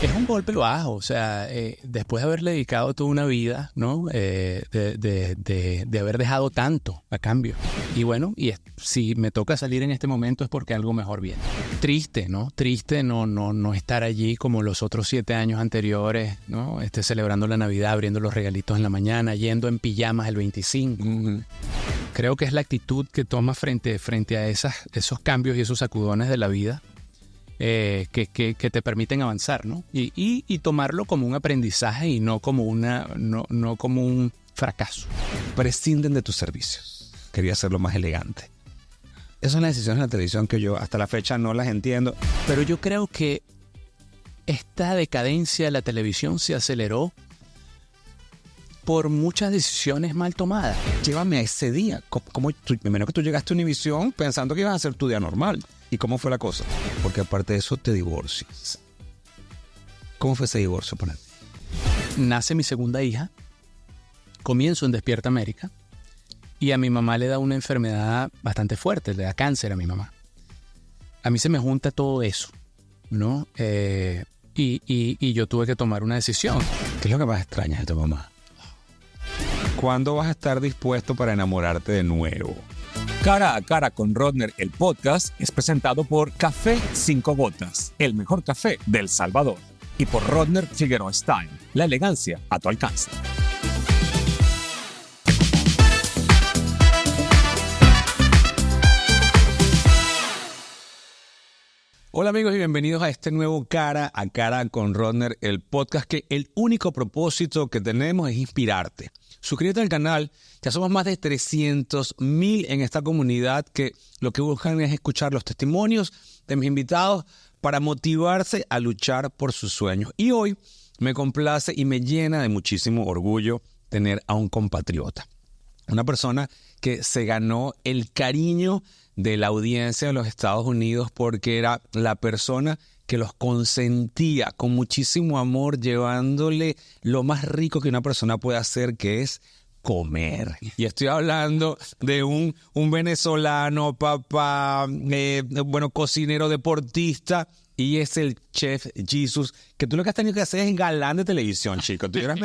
Es un golpe bajo, o sea, después de haberle dedicado toda una vida, ¿no? De haber dejado tanto a cambio. Y bueno, si me toca salir en este momento es porque algo mejor viene. Triste, ¿no? Triste no estar allí como los otros 7 años anteriores, ¿no? Celebrando la Navidad, abriendo los regalitos en la mañana, yendo en pijamas el 25. Uh-huh. Creo que es la actitud que tomas frente a esos cambios y esos sacudones de la vida. Que te permiten avanzar, ¿no? Y tomarlo como un aprendizaje y no como un fracaso. Prescinden de tus servicios. Quería hacerlo más elegante. Esas son las decisiones en la televisión que yo hasta la fecha no las entiendo. Pero yo creo que esta decadencia de la televisión se aceleró por muchas decisiones mal tomadas. Llévame a ese día. Primero que tú llegaste a Univisión pensando que ibas a hacer tu día normal. ¿Y cómo fue la cosa? Porque aparte de eso te divorcias. ¿Cómo fue ese divorcio para ti? Nace mi segunda hija. Comienzo en Despierta América. Y a mi mamá le da una enfermedad bastante fuerte. Le da cáncer a mi mamá. A mí se me junta todo eso, ¿no? Y yo tuve que tomar una decisión. ¿Qué es lo que más extrañas de tu mamá? ¿Cuándo vas a estar dispuesto para enamorarte de nuevo? Cara a Cara con Rodner, el podcast, es presentado por Café 5 Gotas, el mejor café del Salvador. Y por Rodner Figueroa Style, la elegancia a tu alcance. Hola amigos y bienvenidos a este nuevo Cara a Cara con Rodner, el podcast que el único propósito que tenemos es inspirarte. Suscríbete al canal, ya somos más de 300,000 en esta comunidad que lo que buscan es escuchar los testimonios de mis invitados para motivarse a luchar por sus sueños. Y hoy me complace y me llena de muchísimo orgullo tener a un compatriota. Una persona que se ganó el cariño de la audiencia de los Estados Unidos porque era la persona que los consentía con muchísimo amor, llevándole lo más rico que una persona puede hacer, que es comer. Y estoy hablando de un venezolano, papá, cocinero, deportista, y es el Chef Jesus, que tú lo que has tenido que hacer es galán de televisión, chico. Te hubieras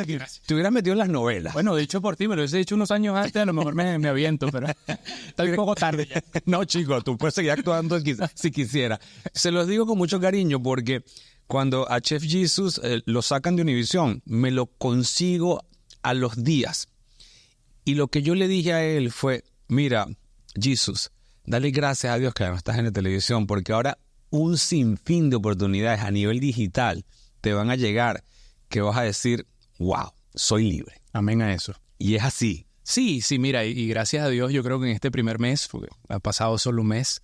metido en las novelas. Bueno, dicho por ti, me lo hubiese dicho unos años antes, a lo mejor me aviento, pero está un poco tarde ya. No, chico, tú puedes seguir actuando si quisiera. Se los digo con mucho cariño porque cuando a Chef Jesus lo sacan de Univisión, me lo consigo a los días. Y lo que yo le dije a él fue, mira, Jesus, dale gracias a Dios que no estás en la televisión, porque ahora un sinfín de oportunidades a nivel digital te van a llegar que vas a decir, wow, soy libre. Amén a eso. Y es así. Sí, mira, y gracias a Dios, yo creo que en este primer mes, porque ha pasado solo un mes,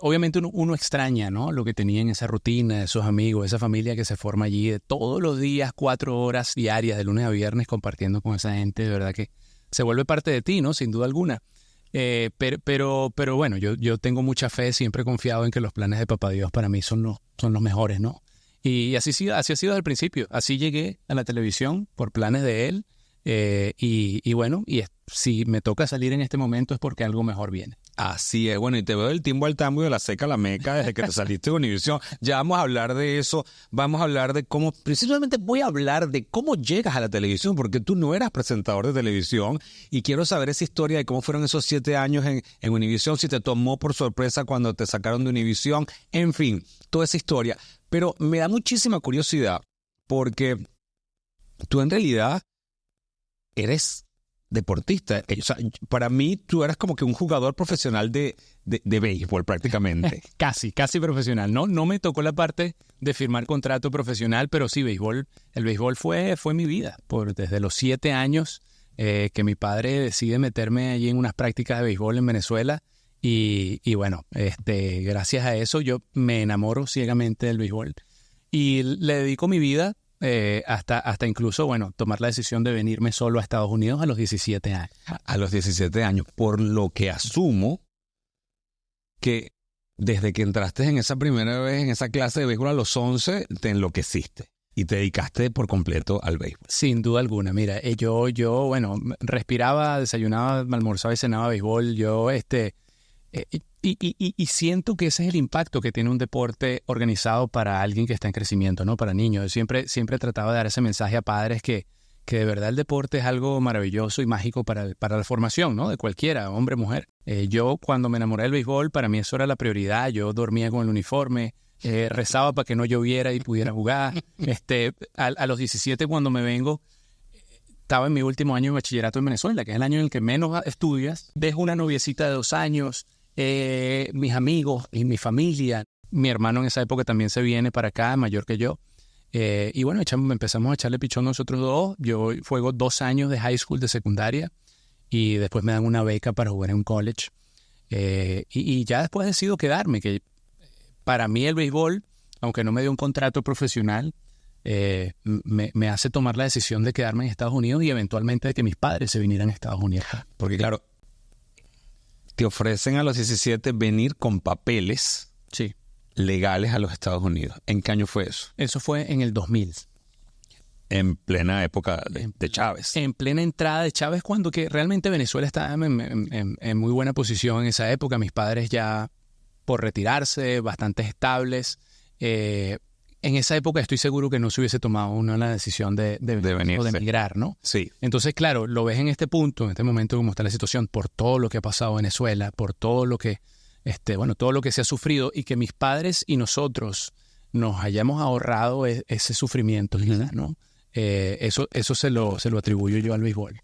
obviamente uno extraña, ¿no? Lo que tenía en esa rutina, esos amigos, esa familia que se forma allí de todos los días, 4 horas diarias, de lunes a viernes, compartiendo con esa gente, de verdad que se vuelve parte de ti, ¿no? Sin duda alguna. Pero bueno, yo tengo mucha fe, siempre he confiado en que los planes de Papá Dios para mí son los mejores, ¿no? Y así ha sido desde el principio. Así llegué a la televisión por planes de él. Si me toca salir en este momento es porque algo mejor viene. Así es, bueno, y te veo del timbo al tambo y de la seca a la meca desde que te saliste de Univisión. Ya vamos a hablar de eso, vamos a hablar de cómo, precisamente voy a hablar de cómo llegas a la televisión, porque tú no eras presentador de televisión y quiero saber esa historia de cómo fueron esos 7 años en Univisión, si te tomó por sorpresa cuando te sacaron de Univisión, en fin, toda esa historia. Pero me da muchísima curiosidad porque tú en realidad eres deportista. O sea, para mí tú eras como que un jugador profesional de béisbol prácticamente. Casi profesional. No me tocó la parte de firmar contrato profesional, pero sí, el béisbol fue mi vida. Desde los 7 años que mi padre decide meterme allí en unas prácticas de béisbol en Venezuela y bueno, gracias a eso yo me enamoro ciegamente del béisbol y le dedico mi vida hasta incluso, bueno, tomar la decisión de venirme solo a Estados Unidos a los 17 años. A los 17 años, por lo que asumo que desde que entraste en esa primera vez en esa clase de béisbol a los 11, te enloqueciste y te dedicaste por completo al béisbol. Sin duda alguna. Mira, bueno, respiraba, desayunaba, almorzaba y cenaba béisbol. Y siento que ese es el impacto que tiene un deporte organizado para alguien que está en crecimiento, ¿no? Para niños. Yo siempre trataba de dar ese mensaje a padres que de verdad el deporte es algo maravilloso y mágico para la formación, ¿no? De cualquiera, hombre, mujer. Yo cuando me enamoré del béisbol, para mí eso era la prioridad. Yo dormía con el uniforme, rezaba para que no lloviera y pudiera jugar. A los 17 cuando me vengo, estaba en mi último año de bachillerato en Venezuela, que es el año en el que menos estudias. Dejo una noviecita de 2 años, mis amigos y mi familia. Mi hermano en esa época también se viene para acá, mayor que yo. Y bueno, empezamos a echarle pichón nosotros dos. Yo juego 2 años de high school, de secundaria, y después me dan una beca para jugar en un college. Y ya después decido quedarme, que para mí el béisbol, aunque no me dio un contrato profesional, me hace tomar la decisión de quedarme en Estados Unidos y eventualmente de que mis padres se vinieran a Estados Unidos. Porque claro, te ofrecen a los 17 venir con papeles Sí. legales a los Estados Unidos. ¿En qué año fue eso? Eso fue en el 2000. En plena época de Chávez. En plena entrada de Chávez, cuando que realmente Venezuela estaba en muy buena posición en esa época. Mis padres ya por retirarse, bastante estables. En esa época estoy seguro que no se hubiese tomado una decisión de venir o de emigrar, ¿no? Sí. Entonces, claro, lo ves en este punto, en este momento como está la situación, por todo lo que ha pasado en Venezuela, por todo lo que, todo lo que se ha sufrido, y que mis padres y nosotros nos hayamos ahorrado ese sufrimiento, quizás, ¿no? Eso se lo atribuyo yo al béisbol.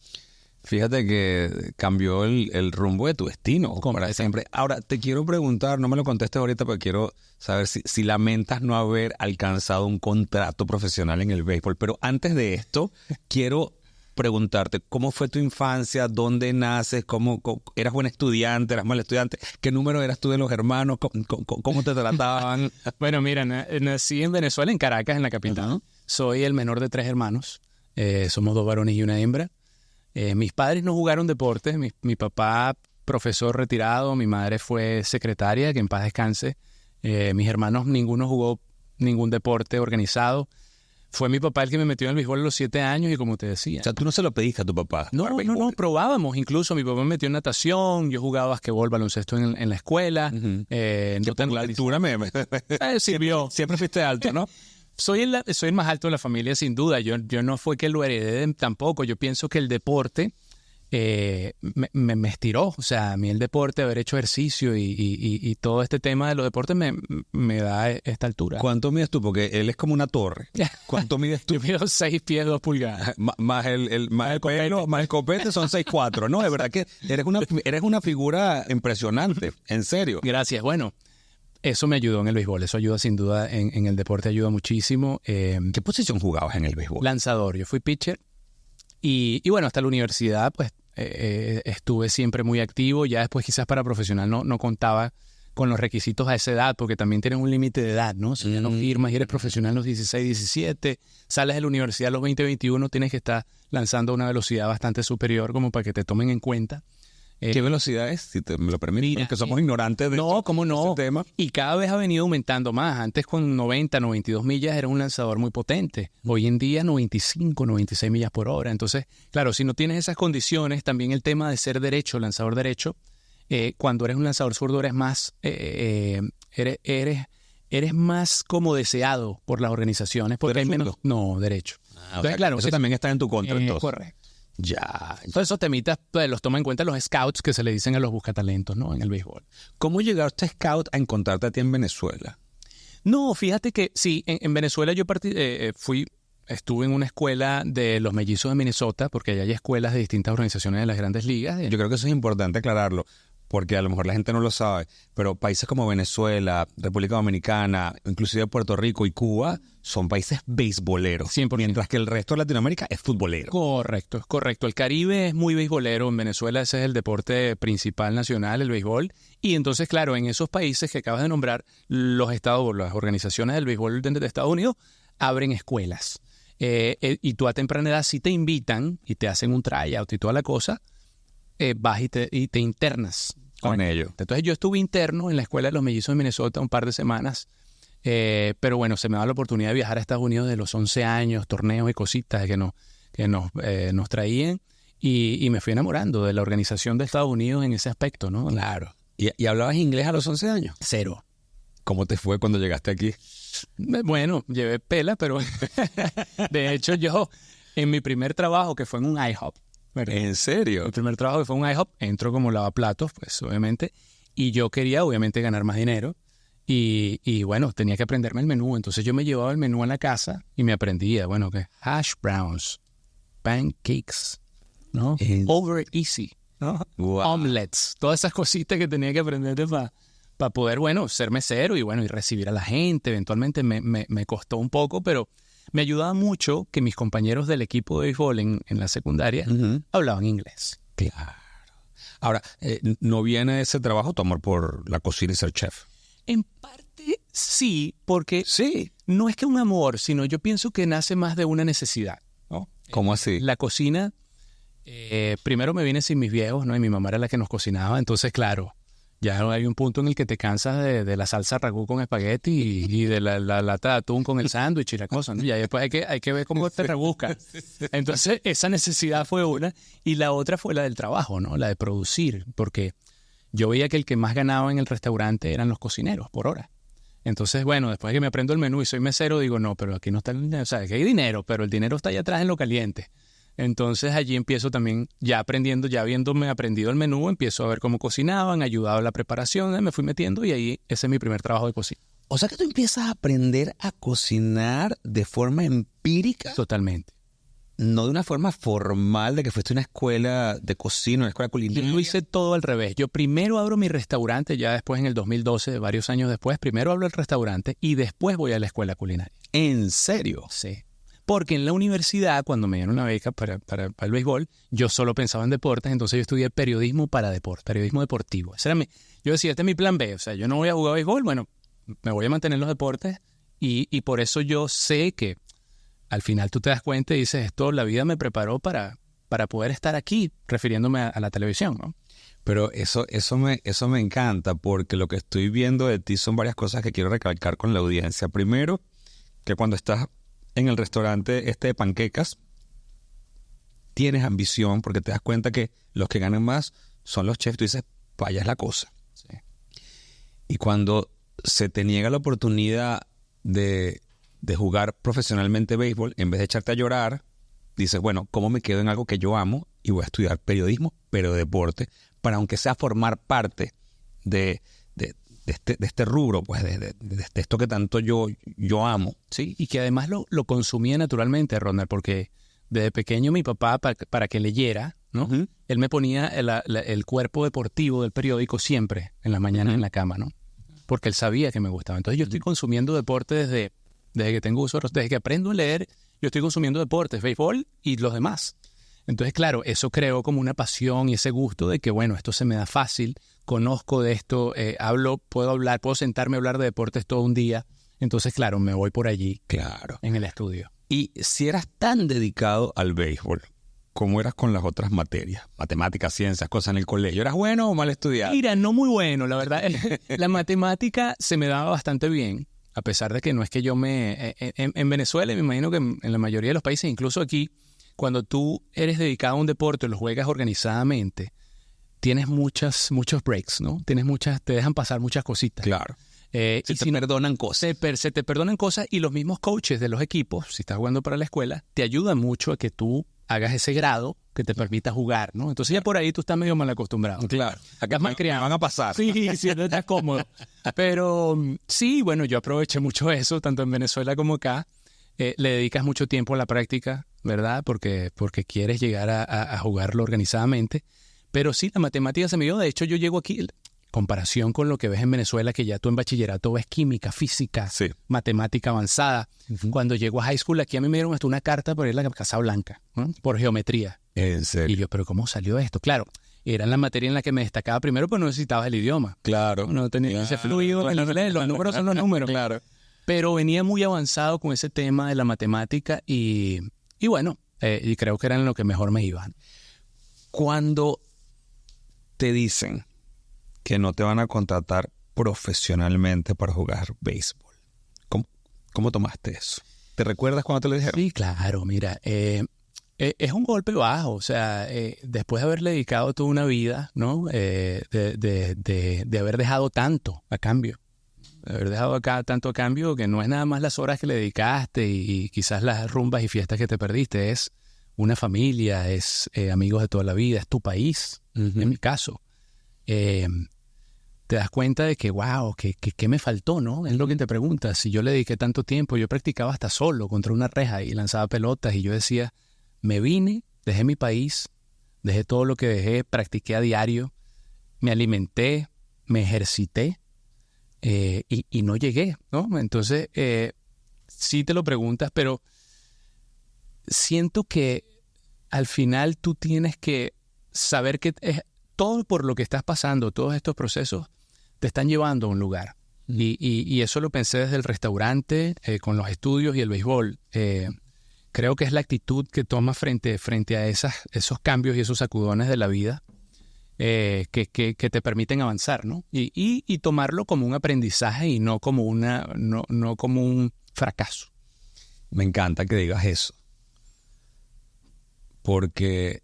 Fíjate que cambió el rumbo de tu destino para siempre. Ahora, te quiero preguntar, no me lo contestes ahorita, pero quiero saber si lamentas no haber alcanzado un contrato profesional en el béisbol. Pero antes de esto, quiero preguntarte, ¿cómo fue tu infancia? ¿Dónde naces? ¿Cómo eras buen estudiante? ¿Eras mal estudiante? ¿Qué número eras tú de los hermanos? ¿Cómo te trataban? Bueno, mira, nací en Venezuela, en Caracas, en la capital. Uh-huh. Soy el menor de 3 hermanos. Somos 2 varones y una hembra. Mis padres no jugaron deportes. Mi papá, profesor retirado. Mi madre fue secretaria, que en paz descanse. Mis hermanos, ninguno jugó ningún deporte organizado. Fue mi papá el que me metió en el béisbol a los 7 años y como te decía. O sea, tú no se lo pediste a tu papá. No, probábamos. Incluso mi papá me metió en natación, yo jugaba basquetbol, baloncesto en la escuela. Uh-huh. La altura sirvió. Siempre fuiste alto, ¿no? Soy el más alto de la familia, sin duda. Yo no fue que lo heredé tampoco. Yo pienso que el deporte me estiró. O sea, a mí el deporte, haber hecho ejercicio y todo este tema de los deportes me da esta altura. ¿Cuánto mides tú? Porque él es como una torre. ¿Cuánto mides tú? Yo mido 6 pies, 2 pulgadas. Más el copete son 6'4". No, de verdad que eres una figura impresionante. En serio. Gracias. Bueno, eso me ayudó en el béisbol. Eso ayuda sin duda en el deporte, ayuda muchísimo. ¿Qué posición jugabas en el béisbol? Lanzador. Yo fui pitcher. Y bueno, hasta la universidad pues estuve siempre muy activo. Ya después quizás para profesional no contaba con los requisitos a esa edad, porque también tienes un límite de edad, ¿no? Si ya no firmas y eres profesional a los 16, 17, sales de la universidad a los 20, 21, tienes que estar lanzando a una velocidad bastante superior como para que te tomen en cuenta. ¿Qué velocidad es? Si me lo permites, porque somos ignorantes de ¿cómo no? Este tema. Y cada vez ha venido aumentando más. Antes con 90, 92 millas era un lanzador muy potente. Hoy en día 95, 96 millas por hora. Entonces, claro, si no tienes esas condiciones, también el tema de ser derecho, lanzador derecho, cuando eres un lanzador zurdo eres más, eres más como deseado por las organizaciones. Porque hay menos... No, derecho. Entonces, claro, eso también está en tu contra. Correcto. Ya. Entonces esos temitas pues, los toman en cuenta los scouts, que se le dicen a los buscatalentos, ¿no? En el béisbol. ¿Cómo llegaste scout a encontrarte a ti en Venezuela? No, fíjate que sí, en Venezuela yo estuve en una escuela de los mellizos de Minnesota, porque allá hay escuelas de distintas organizaciones de las grandes ligas. Yo creo que eso es importante aclararlo, porque a lo mejor la gente no lo sabe, pero países como Venezuela, República Dominicana, inclusive Puerto Rico y Cuba son países beisboleros, 100%. Mientras que el resto de Latinoamérica es futbolero. Correcto, es correcto. El Caribe es muy beisbolero. En Venezuela ese es el deporte principal nacional, el béisbol. Y entonces, claro, en esos países que acabas de nombrar, los estados, las organizaciones del béisbol de Estados Unidos abren escuelas. Y tú a temprana edad sí te invitan y te hacen un tryout y toda la cosa, vas y te internas con ellos. Entonces yo estuve interno en la escuela de los mellizos de Minnesota un par de semanas, pero bueno, se me da la oportunidad de viajar a Estados Unidos de los 11 años, torneos y cositas que nos traían, y me fui enamorando de la organización de Estados Unidos en ese aspecto, ¿no? Claro. ¿Y hablabas inglés a los 11 años? Cero. ¿Cómo te fue cuando llegaste aquí? Bueno, llevé pela, pero de hecho yo en mi primer trabajo, que fue en un IHOP, ¿verdad? ¿En serio? Mi primer trabajo que fue en un IHOP, entro como lavaplatos, pues obviamente, y yo quería obviamente ganar más dinero y bueno, tenía que aprenderme el menú, entonces yo me llevaba el menú a la casa y me aprendía, bueno, que hash browns, pancakes, ¿no? Over easy, ¿no? Wow. Omelets, todas esas cositas que tenía que aprender para poder, bueno, ser mesero y bueno, y recibir a la gente. Eventualmente me costó un poco, pero me ayudaba mucho que mis compañeros del equipo de béisbol en la secundaria hablaban inglés. Claro. Ahora, ¿no viene ese trabajo tu amor por la cocina y ser chef? En parte sí, porque Sí. no es que un amor, sino yo pienso que nace más de una necesidad, ¿no? ¿Cómo así? La cocina, primero me vine sin mis viejos, ¿no? Y mi mamá era la que nos cocinaba, entonces claro, ya hay un punto en el que te cansas de la salsa ragú con espagueti y de la lata de atún con el sándwich y la cosa, ¿no? Y ahí después hay que ver cómo te rebuscas. Entonces, esa necesidad fue una. Y la otra fue la del trabajo, ¿no? La de producir, porque yo veía que el que más ganaba en el restaurante eran los cocineros por hora. Entonces, bueno, después de que me aprendo el menú y soy mesero, digo, no, pero aquí no está el dinero. O sea, aquí hay dinero, pero el dinero está allá atrás en lo caliente. Entonces allí empiezo también, ya aprendiendo, ya habiéndome aprendido el menú, empiezo a ver cómo cocinaban, ayudaba en la preparación, me fui metiendo y ahí ese es mi primer trabajo de cocina. O sea que tú empiezas a aprender a cocinar de forma empírica, Totalmente. no de una forma formal de que fuiste a una escuela de cocina, una escuela Yo culinaria. lo hice todo al revés. Yo primero abro mi restaurante, ya después en el 2012, varios años después, primero abro el restaurante y después voy a la escuela culinaria. ¿En serio? Sí. Porque en la universidad, cuando me dieron una beca para el béisbol, yo solo pensaba en deportes, entonces yo estudié periodismo para deportes, periodismo deportivo. Yo decía, este es mi plan B, o sea, yo no voy a jugar béisbol, bueno, me voy a mantener en los deportes y por eso yo sé que al final tú te das cuenta y dices, esto la vida me preparó para poder estar aquí, refiriéndome a la televisión, ¿no? Pero eso me encanta porque lo que estoy viendo de ti son varias cosas que quiero recalcar con la audiencia. Primero, que cuando estás en el restaurante de panquecas, tienes ambición porque te das cuenta que los que ganan más son los chefs. Tú dices, vaya es la cosa. Sí. Y cuando se te niega la oportunidad de jugar profesionalmente béisbol, en vez de echarte a llorar, dices, bueno, ¿cómo me quedo en algo que yo amo? Y voy a estudiar periodismo, pero de deporte, para aunque sea formar parte de este rubro, pues de esto que tanto yo amo. Sí, y que además lo consumía naturalmente, Ronald, porque desde pequeño mi papá, para que leyera, ¿no? Uh-huh. Él me ponía el cuerpo deportivo del periódico siempre en las mañanas en la cama, ¿no? Porque él sabía que me gustaba. Entonces yo estoy consumiendo deporte desde que tengo uso, desde que aprendo a leer, yo estoy consumiendo deportes, béisbol y los demás. Entonces, claro, eso creó como una pasión y ese gusto de que, bueno, esto se me da fácil, conozco de esto, puedo sentarme a hablar de deportes todo un día. Entonces, claro, me voy por allí, Claro. en el estudio. Y si eras tan dedicado al béisbol, ¿cómo eras con las otras materias? Matemáticas, ciencias, cosas en el colegio. ¿Eras bueno o mal estudiado? Mira, no muy bueno, la verdad. La matemática se me daba bastante bien, a pesar de que no es que yo en Venezuela, y me imagino que en la mayoría de los países, incluso aquí, cuando tú eres dedicado a un deporte, lo juegas organizadamente, tienes muchos breaks, ¿no? Te dejan pasar muchas cositas. Claro. Y Se te perdonan cosas. se te perdonan cosas y los mismos coaches de los equipos, si estás jugando para la escuela, te ayudan mucho a que tú hagas ese grado que te permita jugar, ¿no? Entonces ya por ahí tú estás medio mal acostumbrado. Claro. Acá Me van a pasar. Sí, sí, no estás cómodo. Pero sí, bueno, yo aproveché mucho eso, tanto en Venezuela como acá. Le dedicas mucho tiempo a la práctica, ¿verdad? Porque quieres llegar a jugarlo organizadamente. Pero sí, la matemática se me dio. De hecho, yo llego aquí, comparación con lo que ves en Venezuela, que ya tú en bachillerato ves química, física, Sí. matemática avanzada. Uh-huh. Cuando llego a high school, aquí a mí me dieron hasta una carta para ir a la Casa Blanca, ¿no? Por geometría. En serio. Y yo, ¿pero cómo salió esto? Claro, era la materia en la que me destacaba primero, pues no necesitabas el idioma. Claro. No tenía ese fluido en inglés, los números son los números. Claro. Pero venía muy avanzado con ese tema de la matemática y bueno, y creo que era en lo que mejor me iban. Cuando te dicen que no te van a contratar profesionalmente para jugar béisbol, ¿cómo tomaste eso? ¿Te recuerdas cuando te lo dijeron? Sí, claro, mira, Es un golpe bajo, o sea, después de haberle dedicado toda una vida, ¿no? De haber dejado tanto a cambio. De haber dejado tanto a cambio que no es nada más las horas que le dedicaste y quizás las rumbas y fiestas que te perdiste, es una familia, es amigos de toda la vida, es tu país, en mi caso. Te das cuenta de que, wow, ¿qué me faltó, no? Es lo que te preguntas. Si yo le dediqué tanto tiempo, yo practicaba hasta solo contra una reja y lanzaba pelotas y yo decía, me vine, dejé mi país, dejé todo lo que dejé, practiqué a diario, me alimenté, me ejercité y no llegué, ¿no? Entonces, sí te lo preguntas, pero siento que al final tú tienes que saber que todo por lo que estás pasando, todos estos procesos, te están llevando a un lugar. Y eso lo pensé desde el restaurante, con los estudios y el béisbol. Creo que es la actitud que tomas frente a esos cambios y esos sacudones de la vida que te permiten avanzar, ¿no? Y tomarlo como un aprendizaje y no como no como un fracaso. Me encanta que digas eso. Porque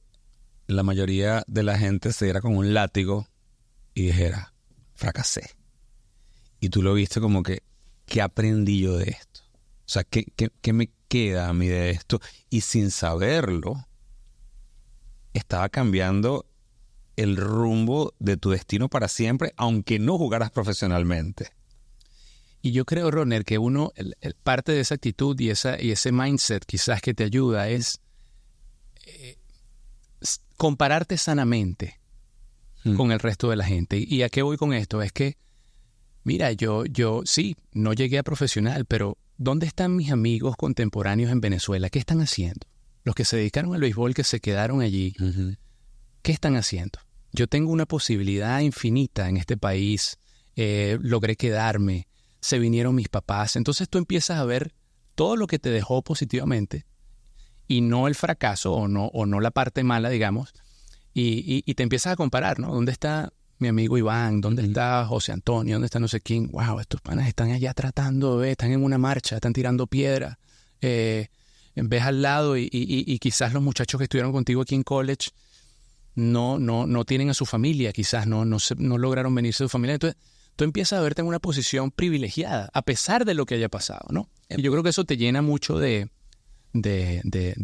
la mayoría de la gente se diera con un látigo y dijera, fracasé. Y tú lo viste como que, ¿qué aprendí yo de esto? O sea, ¿qué me queda a mí de esto? Y sin saberlo, estaba cambiando el rumbo de tu destino para siempre, aunque no jugaras profesionalmente. Y yo creo, Rodner, que parte de esa actitud y ese mindset quizás que te ayuda es compararte sanamente con el resto de la gente. ¿Y a qué voy con esto? Es que, mira, yo sí, no llegué a profesional, pero ¿dónde están mis amigos contemporáneos en Venezuela? ¿Qué están haciendo? Los que se dedicaron al béisbol, que se quedaron allí, ¿qué están haciendo? Yo tengo una posibilidad infinita en este país, logré quedarme, se vinieron mis papás. Entonces tú empiezas a ver todo lo que te dejó positivamente y no el fracaso o no la parte mala, digamos, y te empiezas a comparar, ¿no? ¿Dónde está mi amigo Iván? ¿Dónde está José Antonio? ¿Dónde está no sé quién? Wow, estos panas están allá tratando, están en una marcha, están tirando piedra. Ves al lado y quizás los muchachos que estuvieron contigo aquí en college no tienen a su familia, quizás no lograron venirse de su familia. Entonces tú empiezas a verte en una posición privilegiada, a pesar de lo que haya pasado, ¿no? Y yo creo que eso te llena mucho de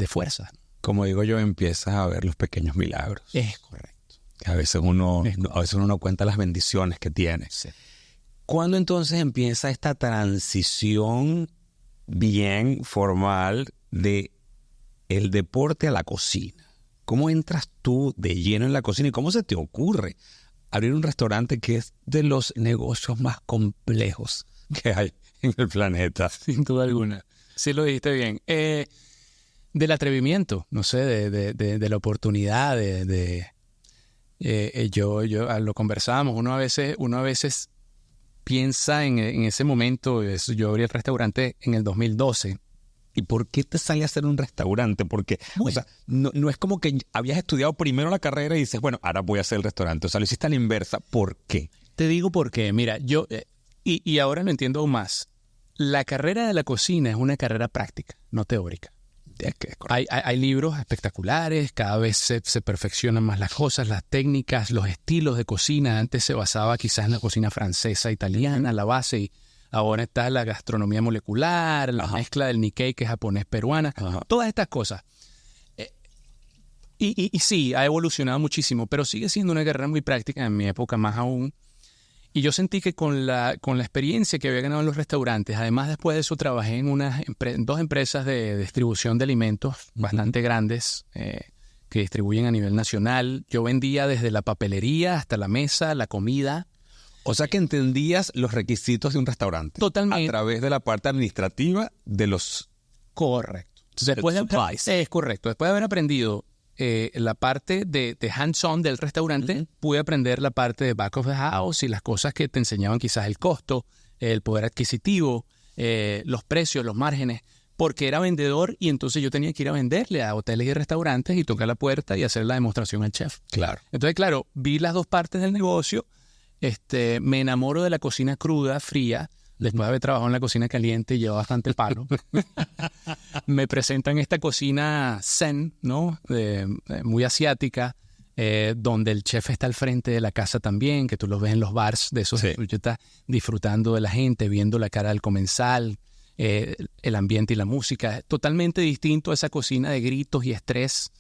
fuerza. Como digo yo, empiezas a ver los pequeños milagros. Es correcto. A veces uno no cuenta las bendiciones que tiene. Sí. ¿Cuándo entonces empieza esta transición bien formal de el deporte a la cocina? ¿Cómo entras tú de lleno en la cocina y cómo se te ocurre abrir un restaurante que es de los negocios más complejos que hay en el planeta? Sin duda alguna. Sí lo dijiste bien. Del atrevimiento, no sé, de la oportunidad, yo lo conversábamos. Uno a veces piensa en ese momento. Yo abrí el restaurante en el 2012. ¿Y por qué te sale a hacer un restaurante? Porque, o sea, no es como que habías estudiado primero la carrera y dices, bueno, ahora voy a hacer el restaurante. O sea, lo hiciste a la inversa. ¿Por qué? Te digo por qué. Mira, yo, y ahora lo entiendo aún más. La carrera de la cocina es una carrera práctica, no teórica. Hay libros espectaculares, cada vez se perfeccionan más las cosas, las técnicas, los estilos de cocina. Antes se basaba quizás en la cocina francesa, italiana, la base, y ahora está la gastronomía molecular, la mezcla del Nikkei, que es japonés-peruana, todas estas cosas. Y sí, ha evolucionado muchísimo, pero sigue siendo una carrera muy práctica, en mi época más aún. Y yo sentí que con la experiencia que había ganado en los restaurantes, además después de eso trabajé en dos empresas de distribución de alimentos bastante grandes que distribuyen a nivel nacional. Yo vendía desde la papelería hasta la mesa, la comida. O sea que entendías los requisitos de un restaurante. Totalmente. A través de la parte administrativa de los... Correcto. Entonces, es correcto. Después de haber aprendido la parte de hands-on del restaurante, pude aprender la parte de back of the house y las cosas que te enseñaban quizás el costo, el poder adquisitivo, los precios, los márgenes, porque era vendedor y entonces yo tenía que ir a venderle a hoteles y restaurantes y tocar la puerta y hacer la demostración al chef. Claro. Entonces, claro, vi las dos partes del negocio, me enamoro de la cocina cruda, fría, después de haber trabajado en la cocina caliente y llevaba bastante palo, me presentan esta cocina zen, ¿no? Muy asiática, donde el chef está al frente de la casa también, que tú los ves en los bars de esos. Sí. Yo estás disfrutando de la gente, viendo la cara del comensal, el ambiente y la música. Totalmente distinto a esa cocina de gritos y estrés.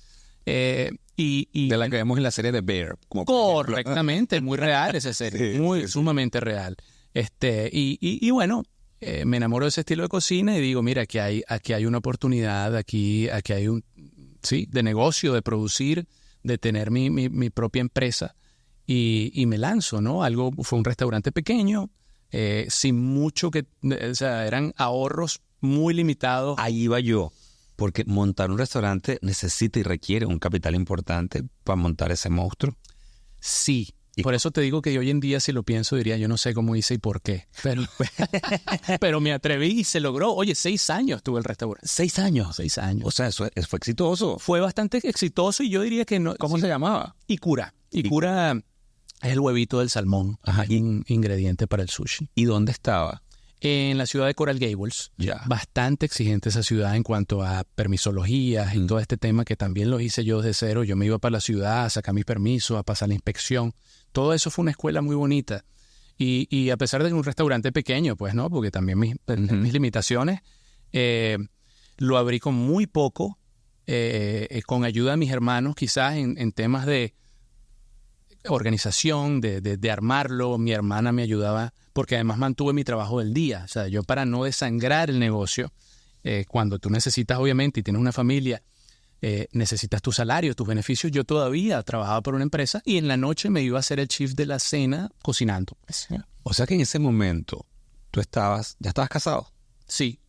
Y De la que vemos en la serie de Bear. Como correctamente, muy real esa serie, Sí, muy sí, sí. sumamente real. Y bueno, me enamoro de ese estilo de cocina y digo, mira, aquí hay una oportunidad, aquí hay de negocio, de producir, de tener mi propia empresa y me lanzo, ¿no? Fue un restaurante pequeño, sin mucho o sea, eran ahorros muy limitados. Ahí iba yo, porque montar un restaurante necesita y requiere un capital importante para montar ese monstruo. Sí. ¿Y Por eso te digo que hoy en día, si lo pienso, diría, yo no sé cómo hice y por qué. Pero me atreví y se logró. Oye, 6 años tuve el restaurante. 6 años. 6 años. O sea, eso fue exitoso. Fue bastante exitoso y yo diría que no. ¿Cómo se llamaba? Ikura. Ikura es el huevito del salmón. Ajá. Un ingrediente para el sushi. ¿Y dónde estaba? En la ciudad de Coral Gables. Ya. Bastante exigente esa ciudad en cuanto a permisologías y todo este tema que también lo hice yo desde cero. Yo me iba para la ciudad a sacar mis permisos, a pasar la inspección. Todo eso fue una escuela muy bonita. Y a pesar de que un restaurante pequeño, pues, ¿no? Porque también mis limitaciones, lo abrí con muy poco, con ayuda de mis hermanos, quizás en temas de organización, de armarlo. Mi hermana me ayudaba, porque además mantuve mi trabajo del día. O sea, yo para no desangrar el negocio, cuando tú necesitas, obviamente, y tienes una familia, necesitas tu salario, tus beneficios. Yo todavía trabajaba por una empresa y en la noche me iba a hacer el shift de la cena cocinando. O sea que en ese momento ya estabas casado. Sí,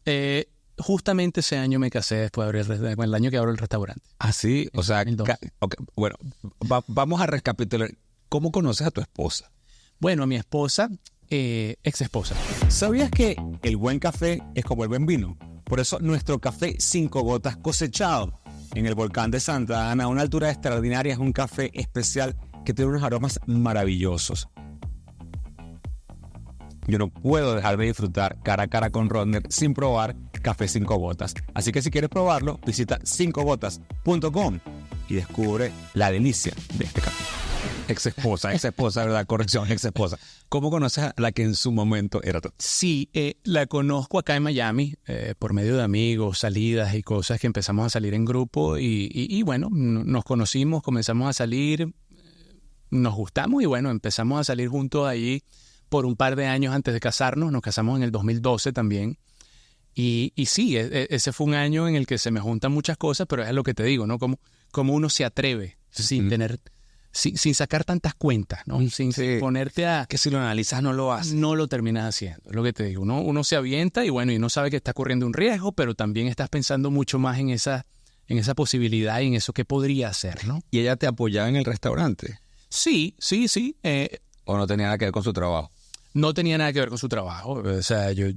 justamente ese año me casé después de abrir el año que abro el restaurante. Ah, sí. O sea, 2012. bueno, vamos a recapitular. ¿Cómo conoces a tu esposa? Bueno, a mi esposa, ex esposa. ¿Sabías que el buen café es como el buen vino? Por eso nuestro café 5 gotas cosechado en el volcán de Santa Ana a una altura extraordinaria es un café especial que tiene unos aromas maravillosos. Yo no puedo dejar de disfrutar cara a cara con Rodner sin probar café 5 gotas. Así que si quieres probarlo, visita 5gotas.com y descubre la delicia de este café. Ex esposa, ¿verdad? Corrección, ex esposa. ¿Cómo conoces a la que en su momento era tú? Sí, la conozco acá en Miami por medio de amigos, salidas y cosas que empezamos a salir en grupo y bueno, nos conocimos, comenzamos a salir, nos gustamos y bueno, empezamos a salir juntos allí por un par de años antes de casarnos. Nos casamos en el 2012 también. Y sí, ese fue un año en el que se me juntan muchas cosas, pero es lo que te digo, ¿no? Como uno se atreve sin tener... Sin sacar tantas cuentas, ¿no? Sin ponerte a... Que si lo analizas no lo haces. No lo terminas haciendo, es lo que te digo. Uno se avienta y bueno, y no sabe que está corriendo un riesgo, pero también estás pensando mucho más en esa posibilidad y en eso que podría hacer, ¿no? ¿Y ella te apoyaba en el restaurante? Sí. ¿O no tenía nada que ver con su trabajo? No tenía nada que ver con su trabajo. O sea, yo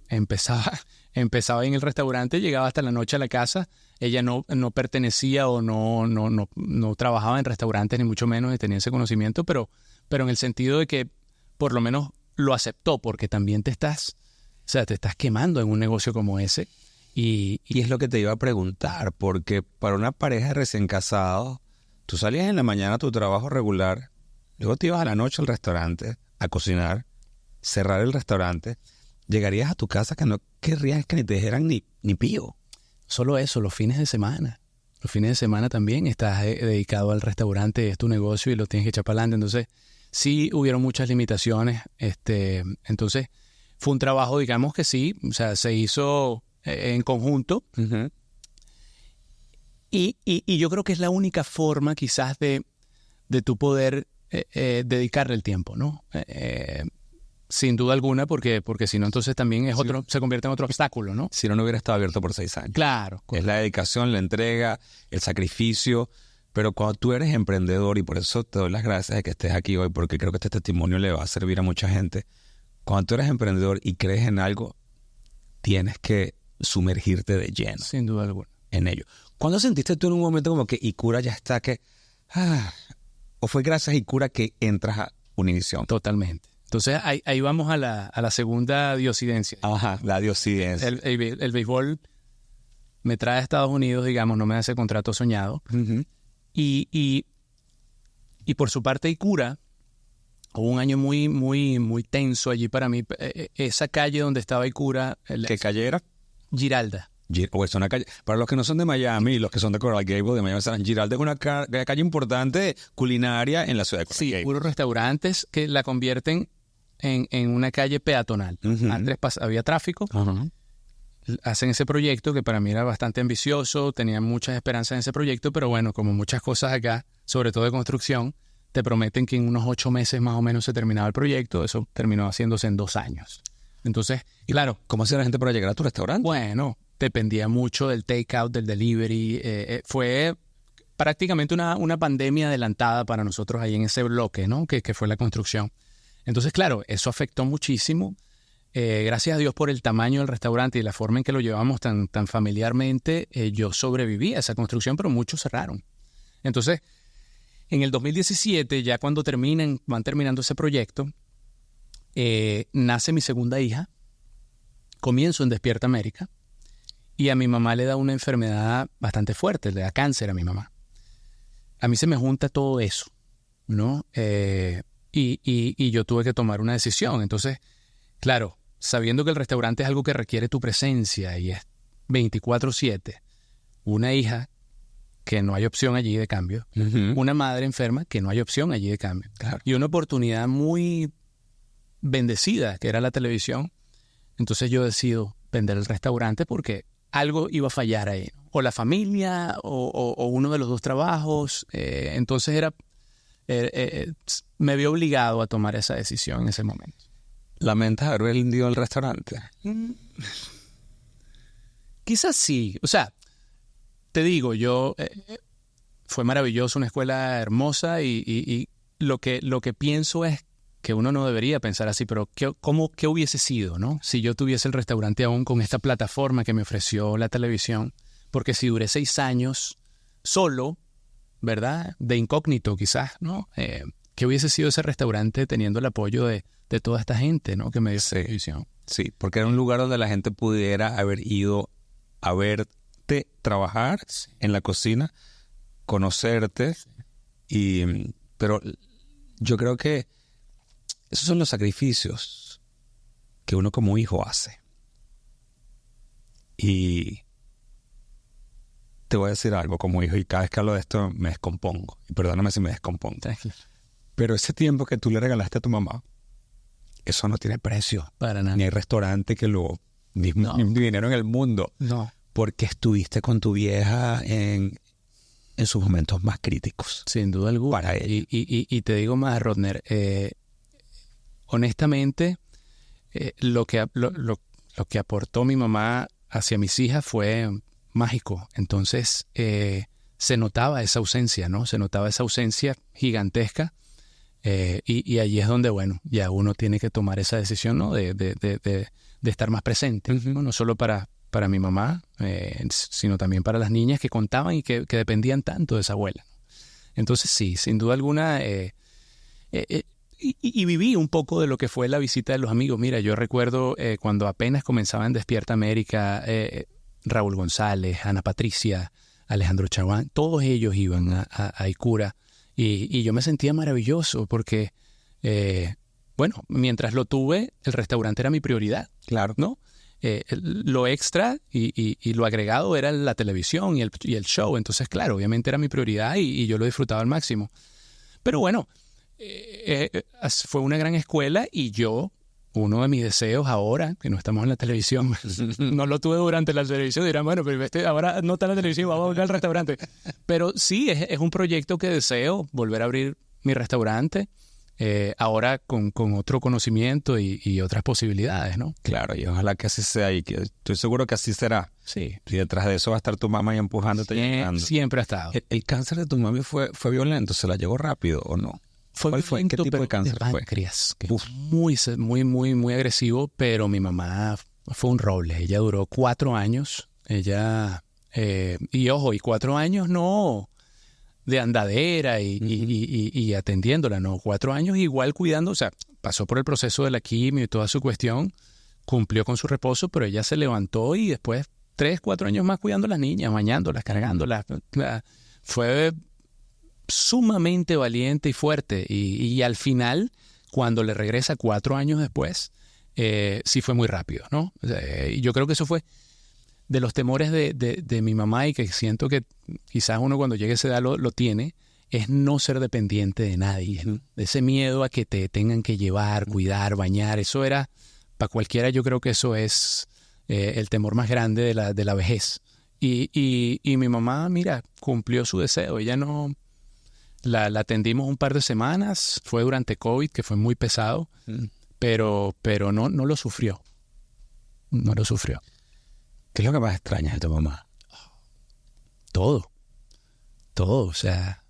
empezaba en el restaurante, llegaba hasta la noche a la casa. Ella no pertenecía o no trabajaba en restaurantes, ni mucho menos, ni tenía ese conocimiento, pero en el sentido de que por lo menos lo aceptó, porque también te estás quemando en un negocio como ese. Y es lo que te iba a preguntar, porque para una pareja recién casados, tú salías en la mañana a tu trabajo regular, luego te ibas a la noche al restaurante a cocinar, cerrar el restaurante, llegarías a tu casa que no querrías que ni te dijeran ni pío. Solo eso, los fines de semana. Los fines de semana también estás dedicado al restaurante, es tu negocio y lo tienes que echar para adelante. Entonces, sí hubieron muchas limitaciones. Entonces, fue un trabajo, digamos que sí, o sea, se hizo en conjunto. Uh-huh. Y yo creo que es la única forma quizás de tu poder dedicarle el tiempo, ¿no? Sin duda alguna, porque si no, entonces también se convierte en otro obstáculo, ¿no? Si no hubiera estado abierto por 6 años. Claro. Es la dedicación, la entrega, el sacrificio. Pero cuando tú eres emprendedor, y por eso te doy las gracias de que estés aquí hoy, porque creo que este testimonio le va a servir a mucha gente. Cuando tú eres emprendedor y crees en algo, tienes que sumergirte de lleno. Sin duda alguna. En ello. ¿Cuándo sentiste tú en un momento como que Ikura ya está o fue gracias a Ikura que entras a Univision? Totalmente. Entonces ahí vamos a la segunda diosidencia. Ajá, la diosidencia. El béisbol me trae a Estados Unidos, digamos, no me hace contrato soñado. Uh-huh. Y por su parte Icura, hubo un año muy, muy, muy tenso allí para mí. Esa calle donde estaba Icura... ¿Qué calle era? Giralda. Pues una calle, para los que no son de Miami y los que son de Coral Gables, de Miami, Giralda es una calle importante culinaria en la ciudad de Coral Gables. Puros restaurantes que la convierten en una calle peatonal. Uh-huh. Antes había tráfico. Uh-huh. Hacen ese proyecto que para mí era bastante ambicioso, tenía muchas esperanzas en ese proyecto, pero bueno, como muchas cosas acá, sobre todo de construcción, te prometen que en unos 8 meses más o menos se terminaba el proyecto. Eso terminó haciéndose en 2 años. Entonces, claro. ¿Cómo hacía la gente para llegar a tu restaurante? Bueno, dependía mucho del takeout, del delivery. Fue prácticamente una pandemia adelantada para nosotros ahí en ese bloque, ¿no? Que fue la construcción. Entonces, claro, eso afectó muchísimo. Gracias a Dios por el tamaño del restaurante y la forma en que lo llevamos tan familiarmente, yo sobreviví a esa construcción, pero muchos cerraron. Entonces, en el 2017, ya cuando van terminando ese proyecto, nace mi segunda hija, comienzo en Despierta América, y a mi mamá le da una enfermedad bastante fuerte, le da cáncer a mi mamá. A mí se me junta todo eso, ¿no? Y yo tuve que tomar una decisión. Entonces, claro, sabiendo que el restaurante es algo que requiere tu presencia y es 24/7, una hija que no hay opción allí de cambio, Uh-huh. una madre enferma que no hay opción allí de cambio, Claro. y una oportunidad muy bendecida que era la televisión. Entonces yo decido vender el restaurante porque algo iba a fallar ahí, ¿no? O la familia o uno de los 2 trabajos. Entonces me vi obligado a tomar esa decisión en ese momento. ¿Lamentas haber vendido el restaurante? Quizás sí. O sea, te digo, fue maravilloso, una escuela hermosa y lo que pienso es que uno no debería pensar así, pero ¿qué hubiese sido, no? Si yo tuviese el restaurante aún con esta plataforma que me ofreció la televisión, porque si duré 6 años solo, ¿verdad? De incógnito quizás, ¿no? ¿Qué hubiese sido ese restaurante teniendo el apoyo de toda esta gente, ¿no? Que me dio esa televisión. Sí, porque era un lugar donde la gente pudiera haber ido a verte trabajar en la cocina, conocerte, pero yo creo que esos son los sacrificios que uno como hijo hace. Y te voy a decir algo como hijo, y cada vez que hablo de esto me descompongo. Y perdóname si me descompongo. Tranquilo. Pero ese tiempo que tú le regalaste a tu mamá, eso no tiene precio. Para nada. Ni hay restaurante que ni dinero en el mundo. No. Porque estuviste con tu vieja en sus momentos más críticos. Sin duda alguna. Para ella. Y te digo más, Rodner, honestamente, lo que aportó mi mamá hacia mis hijas fue mágico. Entonces, se notaba esa ausencia, ¿no? Se notaba esa ausencia gigantesca. Y allí es donde, bueno, ya uno tiene que tomar esa decisión, ¿no? De estar más presente, Uh-huh. ¿no? No solo para mi mamá, sino también para las niñas que contaban y que dependían tanto de esa abuela. Entonces, sí, sin duda alguna... Y viví un poco de lo que fue la visita de los amigos. Mira, yo recuerdo cuando apenas comenzaba en Despierta América, Raúl González, Ana Patricia, Alejandro Chaguán, todos ellos iban a Icura y yo me sentía maravilloso porque, bueno, mientras lo tuve, el restaurante era mi prioridad. Claro. ¿No? Lo extra y lo agregado era la televisión y el show. Entonces, claro, obviamente era mi prioridad y yo lo disfrutaba al máximo. Pero bueno, fue una gran escuela y uno de mis deseos ahora, que no estamos en la televisión, no lo tuve durante la televisión, dirán, bueno, pero ahora no está en la televisión, vamos a volver al restaurante. Pero sí, es un proyecto que deseo, volver a abrir mi restaurante, ahora con otro conocimiento y otras posibilidades, ¿no? Claro, y ojalá que así sea y que estoy seguro que así será. Sí. Y detrás de eso va a estar tu mamá y empujándote y ayudando. Siempre ha estado. ¿El cáncer de tu mami fue violento? ¿Se la llegó rápido o no? ¿Cuál fue? ¿Qué tipo de cáncer fue? Páncreas, que muy agresivo, pero mi mamá fue un roble. Ella duró 4 años. Ella, y ojo, y 4 años no de andadera y atendiéndola, no. 4 años igual cuidando, o sea, pasó por el proceso de la quimio y toda su cuestión, cumplió con su reposo, pero ella se levantó y después 3, 4 años más cuidando a las niñas, bañándolas, cargándolas. Fue sumamente valiente y fuerte. Y al final, cuando le regresa 4 años después, sí fue muy rápido, ¿no? O sea, y yo creo que eso fue de los temores de mi mamá, y que siento que quizás uno cuando llegue a esa edad lo tiene, es no ser dependiente de nadie. Ese miedo a que te tengan que llevar, cuidar, bañar, eso era, para cualquiera, yo creo que eso es el temor más grande de la vejez. Y mi mamá, mira, cumplió su deseo. Ella no... La atendimos un par de semanas, fue durante COVID, que fue muy pesado, pero no lo sufrió. No lo sufrió. ¿Qué es lo que más extrañas de tu mamá? Todo, o sea,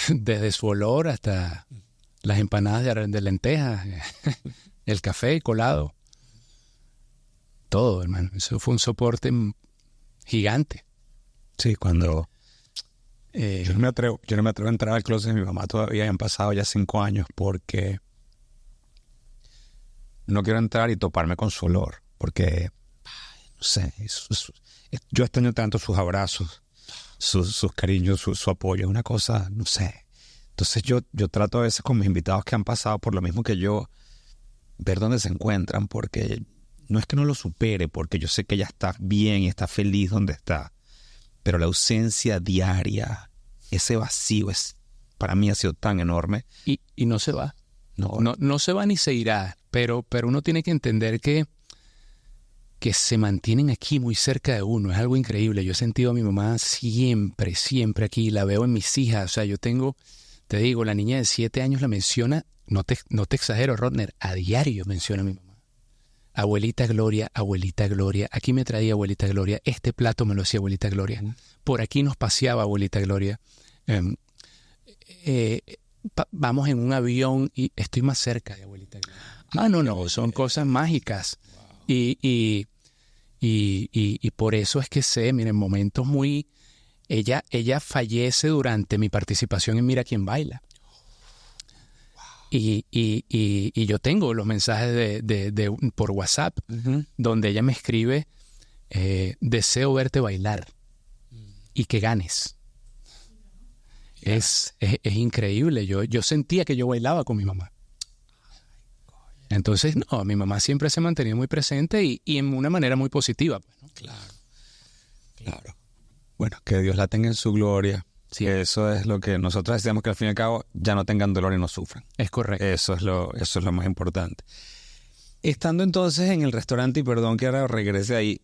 desde su olor hasta las empanadas de lentejas, el café colado, todo, hermano. Eso fue un soporte gigante. Sí, cuando... yo no me atrevo a entrar al closet de mi mamá todavía, han pasado ya 5 años, porque no quiero entrar y toparme con su olor, porque, no sé, yo extraño tanto sus abrazos, sus cariños, su apoyo, es una cosa, no sé. Entonces yo trato a veces con mis invitados que han pasado por lo mismo que yo, ver dónde se encuentran, porque no es que no lo supere, porque yo sé que ella está bien y está feliz donde está, pero la ausencia diaria, ese vacío, para mí ha sido tan enorme. Y no se va. No se va ni se irá, pero uno tiene que entender que se mantienen aquí muy cerca de uno. Es algo increíble. Yo he sentido a mi mamá siempre aquí. La veo en mis hijas. O sea, yo tengo, te digo, la niña de 7 años la menciona, no te exagero, Rodner, a diario menciona a mi mamá. Abuelita Gloria, aquí me traía abuelita Gloria, este plato me lo hacía abuelita Gloria, por aquí nos paseaba abuelita Gloria, vamos en un avión y estoy más cerca de abuelita Gloria. No, son cosas mágicas. Y por eso es que sé, miren, momentos muy... Ella fallece durante mi participación en Mira Quién Baila. Y yo tengo los mensajes por WhatsApp, donde ella me escribe, deseo verte bailar y que ganes. Es increíble. Yo sentía que yo bailaba con mi mamá. Entonces, no, mi mamá siempre se mantenía muy presente y en una manera muy positiva. ¿No? Claro. Bueno, que Dios la tenga en su gloria. Sí. Eso es lo que nosotros decíamos, que al fin y al cabo ya no tengan dolor y no sufran. Es correcto. Eso es lo más importante. Estando entonces en el restaurante, y perdón que ahora regrese ahí,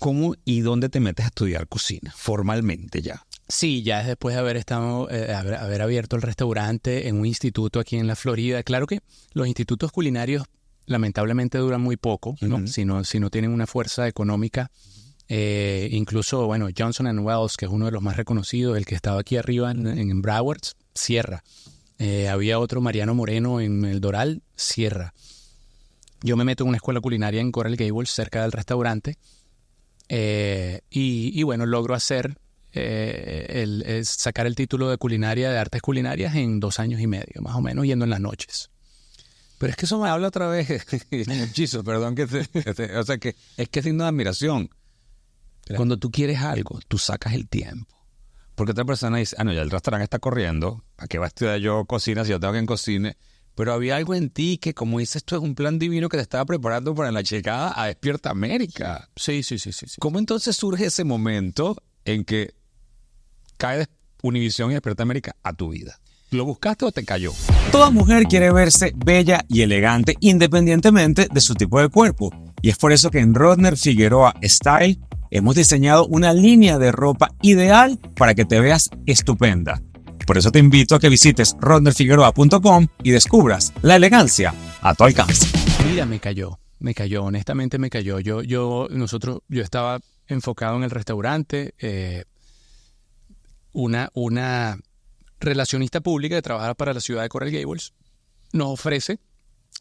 ¿cómo y dónde te metes a estudiar cocina? Formalmente ya. Sí, ya después de haber abierto el restaurante en un instituto aquí en la Florida. Claro que los institutos culinarios lamentablemente duran muy poco, ¿no? Si no tienen una fuerza económica. Incluso, bueno, Johnson & Wells, que es uno de los más reconocidos, el que estaba aquí arriba en Broward, cierra. Había otro, Mariano Moreno, en el Doral, cierra. Yo me meto en una escuela culinaria en Coral Gables, cerca del restaurante, y bueno, logro hacer sacar el título de culinaria, de artes culinarias, en 2 años y medio, más o menos, yendo en las noches. Pero es que eso me habla otra vez, Chizo, perdón o sea, que es que es digno de admiración. Cuando tú quieres algo, tú sacas el tiempo. Porque otra persona dice, no, ya el restaurante está corriendo, ¿para qué va a estudiar yo cocina si yo tengo que cocine? Pero había algo en ti que, como dices, esto es un plan divino que te estaba preparando para la llegada a Despierta América. Sí. ¿Cómo entonces surge ese momento en que cae Univisión y Despierta América a tu vida? ¿Lo buscaste o te cayó? Toda mujer quiere verse bella y elegante independientemente de su tipo de cuerpo. Y es por eso que en Rodner Figueroa Style hemos diseñado una línea de ropa ideal para que te veas estupenda. Por eso te invito a que visites rodnerfigueroa.com y descubras la elegancia a tu alcance. Mira, me cayó, honestamente me cayó. Yo estaba enfocado en el restaurante, una relacionista pública que trabajaba para la ciudad de Coral Gables nos ofrece,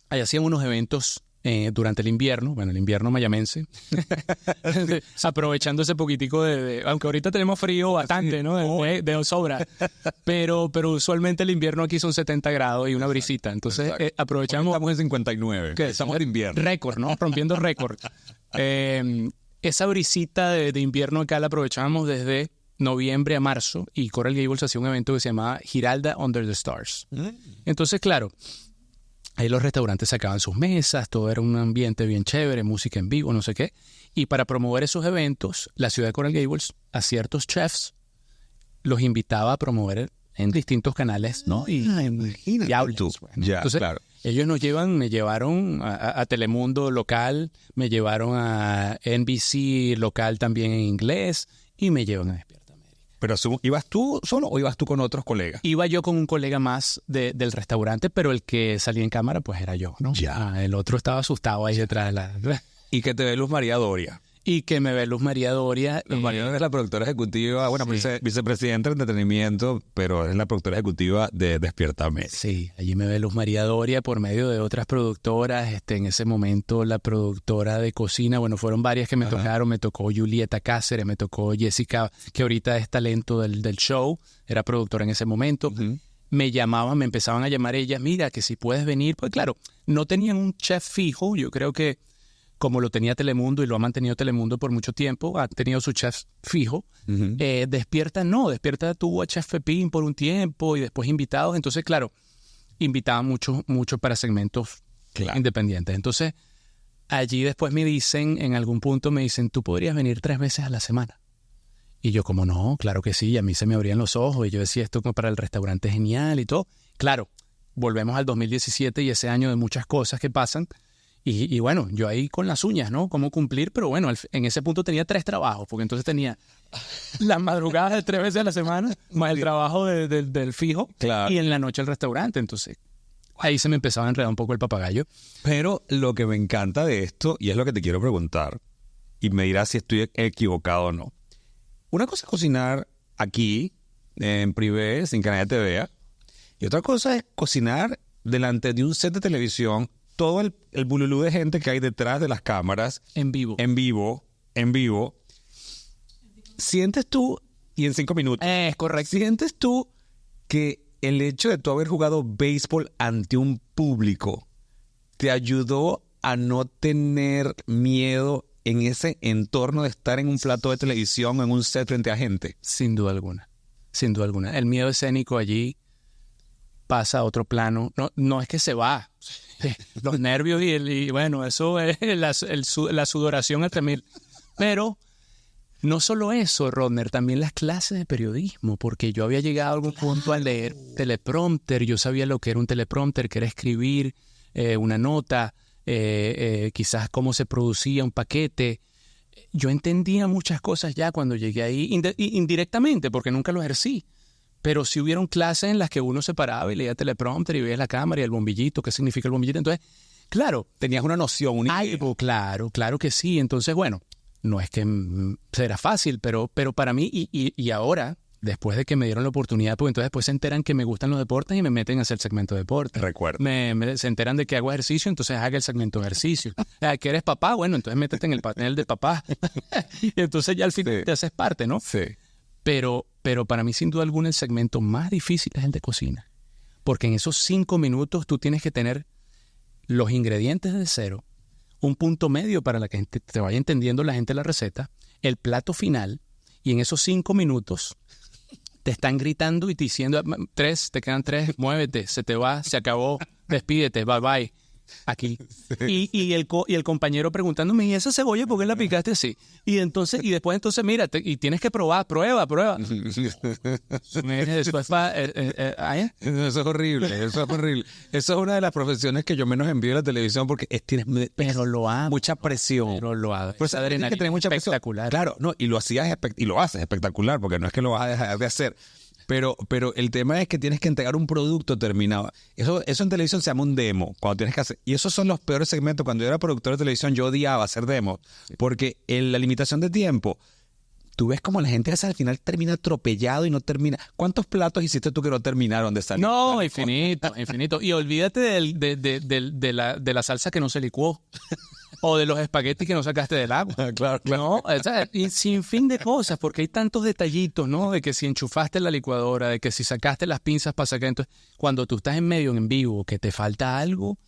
ahí hacían unos eventos durante el invierno, bueno, el invierno mayamense, aprovechando ese poquitico aunque ahorita tenemos frío bastante, ¿no? De sobra, pero usualmente el invierno aquí son 70 grados y una brisita, entonces aprovechamos... Estamos en 59, estamos en invierno. Récord, ¿no? Rompiendo récord. Esa brisita de invierno acá la aprovechamos desde noviembre a marzo y Coral Gables hacía un evento que se llamaba Giralda Under the Stars. Entonces, claro, ahí los restaurantes sacaban sus mesas, todo era un ambiente bien chévere, música en vivo, no sé qué. Y para promover esos eventos, la ciudad de Coral Gables a ciertos chefs los invitaba a promover en distintos canales, ¿no? Y outlets. Bueno. Ya, entonces, claro. Ellos me llevaron a Telemundo local, me llevaron a NBC local también en inglés y me llevan a Despierta América. Pero ¿ibas tú solo o ibas tú con otros colegas? Iba yo con un colega más del restaurante, pero el que salía en cámara pues era yo, ¿no? Ya. El otro estaba asustado ahí detrás de la... Y que te ve Luz María Doria. Y que me ve Luz María Doria. Luz María Doria es la productora ejecutiva, bueno, Sí. vicepresidenta de entretenimiento, pero es la productora ejecutiva de Despierta América. Sí, allí me ve Luz María Doria por medio de otras productoras. En ese momento la productora de cocina, bueno, fueron varias que me tocaron. Me tocó Julieta Cáceres, me tocó Jessica, que ahorita es talento del show, era productora en ese momento. Me llamaban, me empezaban a llamar ellas, mira, que si puedes venir. Pues claro, no tenían un chef fijo, yo creo que como lo tenía Telemundo y lo ha mantenido Telemundo por mucho tiempo, ha tenido su chef fijo. Despierta tuvo a Chef Pepín por un tiempo y después invitados. Entonces, claro, invitaban mucho para segmentos independientes. Entonces, allí después en algún punto me dicen, tú podrías venir 3 veces a la semana. Y yo como, no, claro que sí. Y a mí se me abrían los ojos y yo decía, esto como para el restaurante es genial y todo. Claro, volvemos al 2017 y ese año de muchas cosas que pasan. Y bueno, yo ahí con las uñas, ¿no? Cómo cumplir, pero bueno, en ese punto tenía 3 trabajos, porque entonces tenía las madrugadas de 3 veces a la semana, más el trabajo del fijo, y en la noche el restaurante. Entonces, ahí se me empezaba a enredar un poco el papagayo. Pero lo que me encanta de esto, y es lo que te quiero preguntar, y me dirás si estoy equivocado o no. Una cosa es cocinar aquí, en privé, sin que nadie te vea, y otra cosa es cocinar delante de un set de televisión, todo el bululú de gente que hay detrás de las cámaras. En vivo. ¿Sientes tú, y en 5 minutos, Es correcto. sientes tú que el hecho de tú haber jugado béisbol ante un público te ayudó a no tener miedo en ese entorno de estar en un plato de televisión o en un set frente a gente? Sin duda alguna. Sin duda alguna. El miedo escénico allí pasa a otro plano. No es que se va. Los nervios y bueno, eso es la sudoración al 3000. Pero no solo eso, Rodner, también las clases de periodismo, porque yo había llegado a algún punto a leer teleprompter. Yo sabía lo que era un teleprompter, que era escribir una nota, quizás cómo se producía un paquete. Yo entendía muchas cosas ya cuando llegué ahí, indirectamente, porque nunca lo ejercí. Pero sí hubieron clases en las que uno se paraba y leía teleprompter y veía la cámara y el bombillito, qué significa el bombillito. Entonces, claro. Tenías una noción, algo, claro que sí. Entonces, bueno, no es que será fácil, pero para mí, y ahora, después de que me dieron la oportunidad, pues entonces después se enteran que me gustan los deportes y me meten a hacer segmento de deporte. Recuerdo. Se enteran de que hago ejercicio, entonces haga el segmento de ejercicio. Que eres papá, bueno, entonces métete en el panel de papá. Y entonces ya al fin te haces parte, ¿no? Sí. Pero para mí, sin duda alguna, el segmento más difícil es el de cocina. Porque en esos 5 minutos tú tienes que tener los ingredientes de cero, un punto medio para la que te vaya entendiendo la gente la receta, el plato final, y en esos 5 minutos te están gritando y te diciendo 3, te quedan 3, muévete, se te va, se acabó, despídete, bye bye. Aquí. Sí. Y el compañero preguntándome, ¿y esa cebolla por qué la picaste así? Y después mira, y tienes que probar, prueba. Eso es horrible, Eso es una de las profesiones que yo menos envío en la televisión porque pero lo hago. Mucha presión. Pero lo hago. Pues adrenalina, que tener mucha presión. Espectacular. Claro, no, y lo haces espectacular porque no es que lo vas a dejar de hacer. Pero el tema es que tienes que entregar un producto terminado. Eso en televisión se llama un demo, cuando tienes que hacer. Y esos son los peores segmentos. Cuando yo era productor de televisión, yo odiaba hacer demos, porque en la limitación de tiempo tú ves como la gente al final termina atropellado y no termina. ¿Cuántos platos hiciste tú que no terminaron de salir? No, infinito, infinito. Y olvídate de la salsa que no se licuó. O de los espaguetis que no sacaste del agua. Claro. No, o sea, y sin fin de cosas, porque hay tantos detallitos, ¿no? De que si enchufaste la licuadora, de que si sacaste las pinzas para sacar. Entonces, cuando tú estás en medio, en vivo, que te falta algo,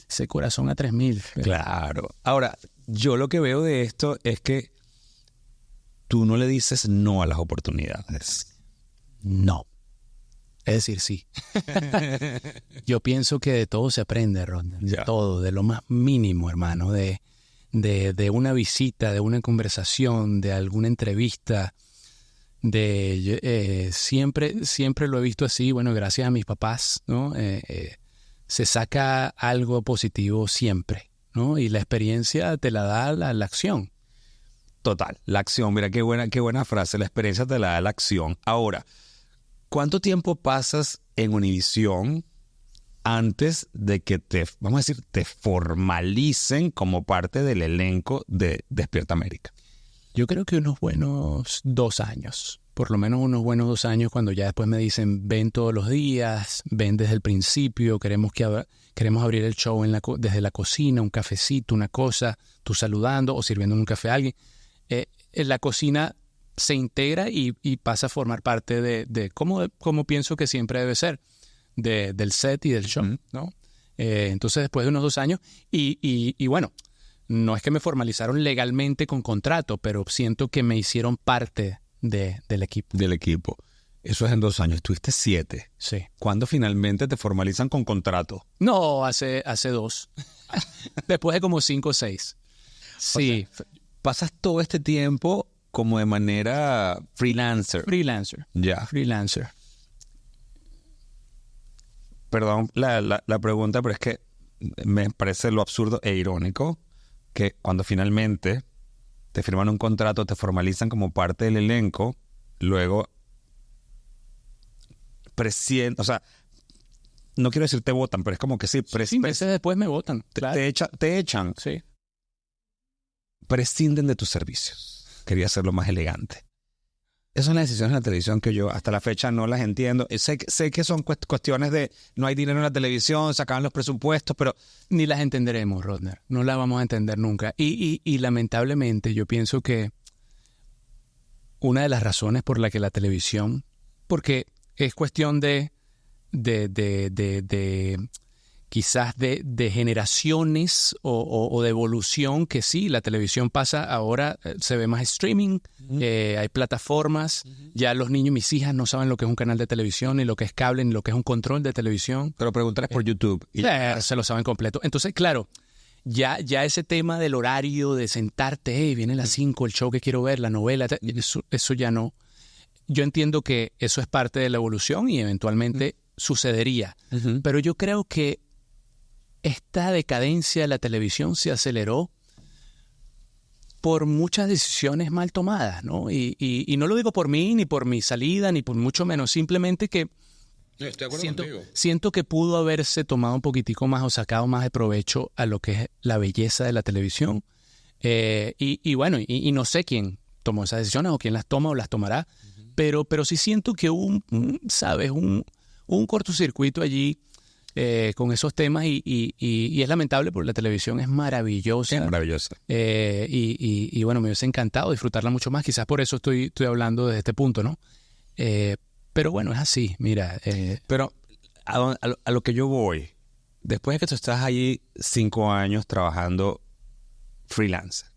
ese corazón a 3000. Claro. Ahora, yo lo que veo de esto es que tú no le dices no a las oportunidades. No. Es decir, sí. Yo pienso que de todo se aprende, Ron. De todo, de lo más mínimo, hermano. De una visita, de una conversación, de alguna entrevista. Siempre lo he visto así. Bueno, gracias a mis papás, ¿no? Se saca algo positivo siempre, ¿no? Y la experiencia te la da la acción. Total, la acción. Mira, qué buena frase. La experiencia te la da la acción. Ahora, ¿cuánto tiempo pasas en Univisión antes de que vamos a decir, te formalicen como parte del elenco de Despierta América? Yo creo que unos buenos 2 años. Por lo menos unos buenos 2 años, cuando ya después me dicen, ven todos los días, ven desde el principio, queremos abrir el show desde la cocina, un cafecito, una cosa, tú saludando o sirviendo un café a alguien. En la cocina se integra y pasa a formar parte de cómo pienso que siempre debe ser, del set y del show, ¿no? Entonces, después de unos 2 años, y bueno, no es que me formalizaron legalmente con contrato, pero siento que me hicieron parte del equipo. Del equipo. Eso es en 2 años. Tuviste 7. Sí. ¿Cuándo finalmente te formalizan con contrato? No, hace 2. Después de como 5 o 6. Sí. O sea, pasas todo este tiempo como de manera freelancer. Ya. Freelancer. Perdón la pregunta, pero es que me parece lo absurdo e irónico que cuando finalmente te firman un contrato, te formalizan como parte del elenco, luego o sea, no quiero decir te votan, pero es como que sí. 6 meses después me votan. Claro. Te echan. Sí. Prescinden de tus servicios. Quería hacerlo más elegante. Esas son las decisiones en la televisión que yo hasta la fecha no las entiendo. Sé que son cuestiones de no hay dinero en la televisión, se acaban los presupuestos, pero ni las entenderemos, Rodner. No las vamos a entender nunca. Y lamentablemente yo pienso que una de las razones por la que la televisión, porque es cuestión quizás de generaciones o de evolución, que sí, la televisión pasa ahora, se ve más streaming, hay plataformas, ya los niños, mis hijas no saben lo que es un canal de televisión, ni lo que es cable, ni lo que es un control de televisión. Pero pregúntales por YouTube. Se lo saben completo. Entonces, claro, ya ese tema del horario, de sentarte, viene a las 5 el show que quiero ver, la novela, eso ya no. Yo entiendo que eso es parte de la evolución y eventualmente sucedería. Pero yo creo que esta decadencia de la televisión se aceleró por muchas decisiones mal tomadas, ¿no? Y no lo digo por mí, ni por mi salida, ni por mucho menos. Simplemente que siento que pudo haberse tomado un poquitico más o sacado más de provecho a lo que es la belleza de la televisión. Bueno, no sé quién tomó esas decisiones o quién las toma o las tomará, pero sí siento que hubo un cortocircuito allí con esos temas y es lamentable porque la televisión es maravillosa. Es maravillosa. Y bueno, me hubiese encantado disfrutarla mucho más. Quizás por eso estoy hablando desde este punto, ¿no? Pero bueno, es así, mira. Pero a lo que yo voy, después de que tú estás allí 5 años trabajando freelancer,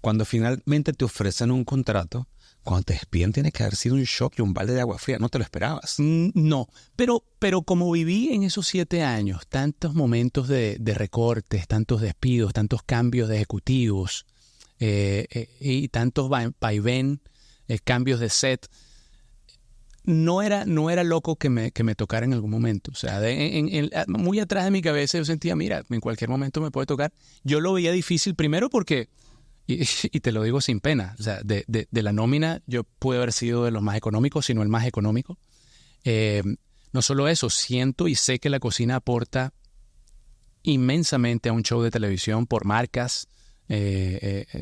cuando finalmente te ofrecen un contrato, cuando te despiden tiene que haber sido un shock y un balde de agua fría. No te lo esperabas. No, pero como viví en esos 7 años, tantos momentos de recortes, tantos despidos, tantos cambios de ejecutivos y tantos vaivén, cambios de set, no era loco que me tocara en algún momento. O sea, muy atrás de mi cabeza yo sentía, mira, en cualquier momento me puede tocar. Yo lo veía difícil primero porque... Y te lo digo sin pena, o sea, de la nómina yo pude haber sido de los más económicos, sino el más económico. No solo eso, siento y sé que la cocina aporta inmensamente a un show de televisión por marcas,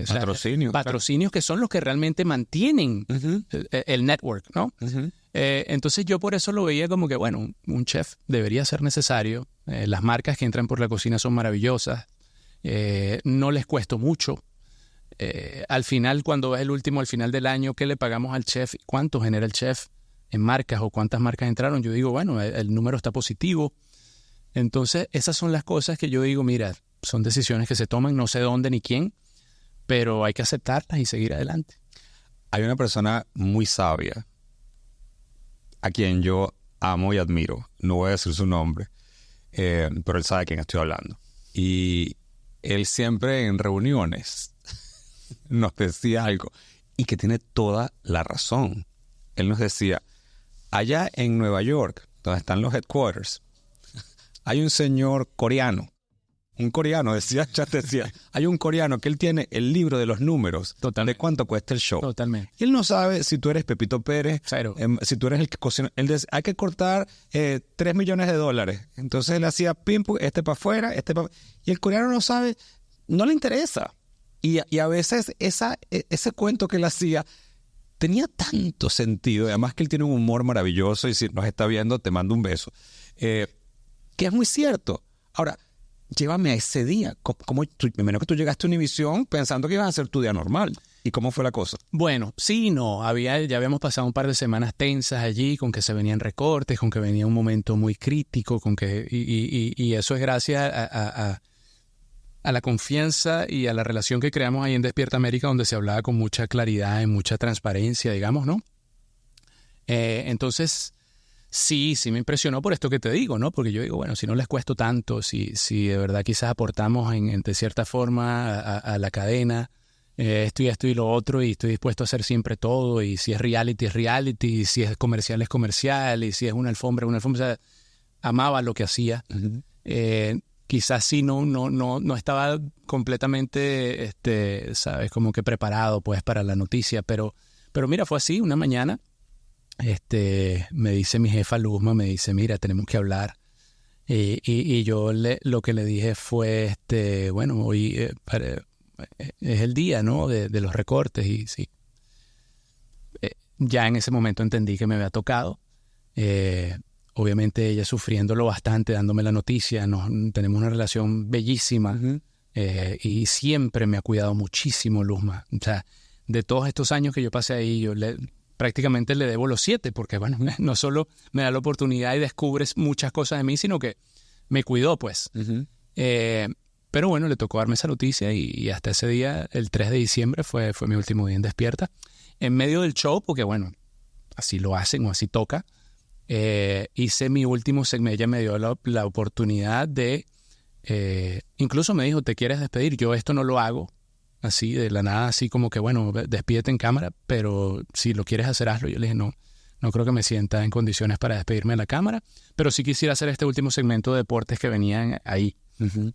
Patrocinios. Patrocinios que son los que realmente mantienen Uh-huh. el network, ¿no? Uh-huh. Entonces yo por eso lo veía como que, bueno, un chef debería ser necesario. Las marcas que entran por la cocina son maravillosas. No les cuesta mucho. Al final, cuando es el último, al final del año, ¿qué le pagamos al chef? ¿Cuánto genera el chef en marcas o cuántas marcas entraron? Yo digo, bueno, el número está positivo. Entonces, esas son las cosas que yo digo, mira, son decisiones que se toman, no sé dónde ni quién, pero hay que aceptarlas y seguir adelante. Hay una persona muy sabia a quien yo amo y admiro. No voy a decir su nombre, pero él sabe de quién estoy hablando. Y él siempre en reuniones nos decía algo y que tiene toda la razón. Él nos decía, allá en Nueva York, donde están los headquarters, hay un señor coreano. Un coreano, decía, hay un coreano que él tiene el libro de los números. Totalmente. De cuánto cuesta el show. Totalmente. Y él no sabe si tú eres Pepito Pérez, Cero. si tú eres el que cocina. Él dice, hay que cortar $3 millones. Entonces él hacía pim, pum, este para afuera, este para... Y el coreano no sabe, no le interesa. Y a veces ese cuento que él hacía tenía tanto sentido. Además que él tiene un humor maravilloso y si nos está viendo, te mando un beso. Que es muy cierto. Ahora, llévame a ese día. Me imagino que tú llegaste a Univisión pensando que ibas a hacer tu día normal. ¿Y cómo fue la cosa? Bueno, sí, no. Ya habíamos pasado un par de semanas tensas allí, con que se venían recortes, con que venía un momento muy crítico, con que y eso es gracias a la confianza y a la relación que creamos ahí en Despierta América, donde se hablaba con mucha claridad y mucha transparencia, digamos, ¿no? Entonces... Sí me impresionó por esto que te digo, ¿no? Porque yo digo, bueno, si no les cuesto tanto, si de verdad quizás aportamos de cierta forma a la cadena, esto y lo otro, y estoy dispuesto a hacer siempre todo, y si es reality, es reality, y si es comercial, y si es una alfombra, o sea, amaba lo que hacía. Uh-huh. Quizás sí no estaba completamente, ¿sabes? Como que preparado, pues, para la noticia, pero mira, fue así, una mañana. Me dice mi jefa Luzma, me dice, mira, tenemos que hablar. Y yo lo que le dije fue, bueno, hoy es el día, ¿no? De los recortes. Y sí, ya en ese momento entendí que me había tocado. Obviamente ella sufriéndolo bastante, dándome la noticia. Tenemos una relación bellísima. Uh-huh. Y siempre me ha cuidado muchísimo Luzma. O sea, de todos estos años que yo pasé ahí, prácticamente le debo los 7, porque bueno, no solo me da la oportunidad y descubres muchas cosas de mí, sino que me cuidó, pues. Uh-huh. Pero bueno, le tocó darme esa noticia y hasta ese día, el 3 de diciembre, fue mi último día en Despierta. En medio del show, porque bueno, así lo hacen o así toca, hice mi último segmento. Ella me dio la oportunidad de... incluso me dijo, ¿te quieres despedir? Yo esto no lo hago. Así, de la nada, así como que, bueno, despídete en cámara, pero si lo quieres hacer, hazlo. Yo le dije, no creo que me sienta en condiciones para despedirme de la cámara, pero sí quisiera hacer este último segmento de deportes que venían ahí. Uh-huh.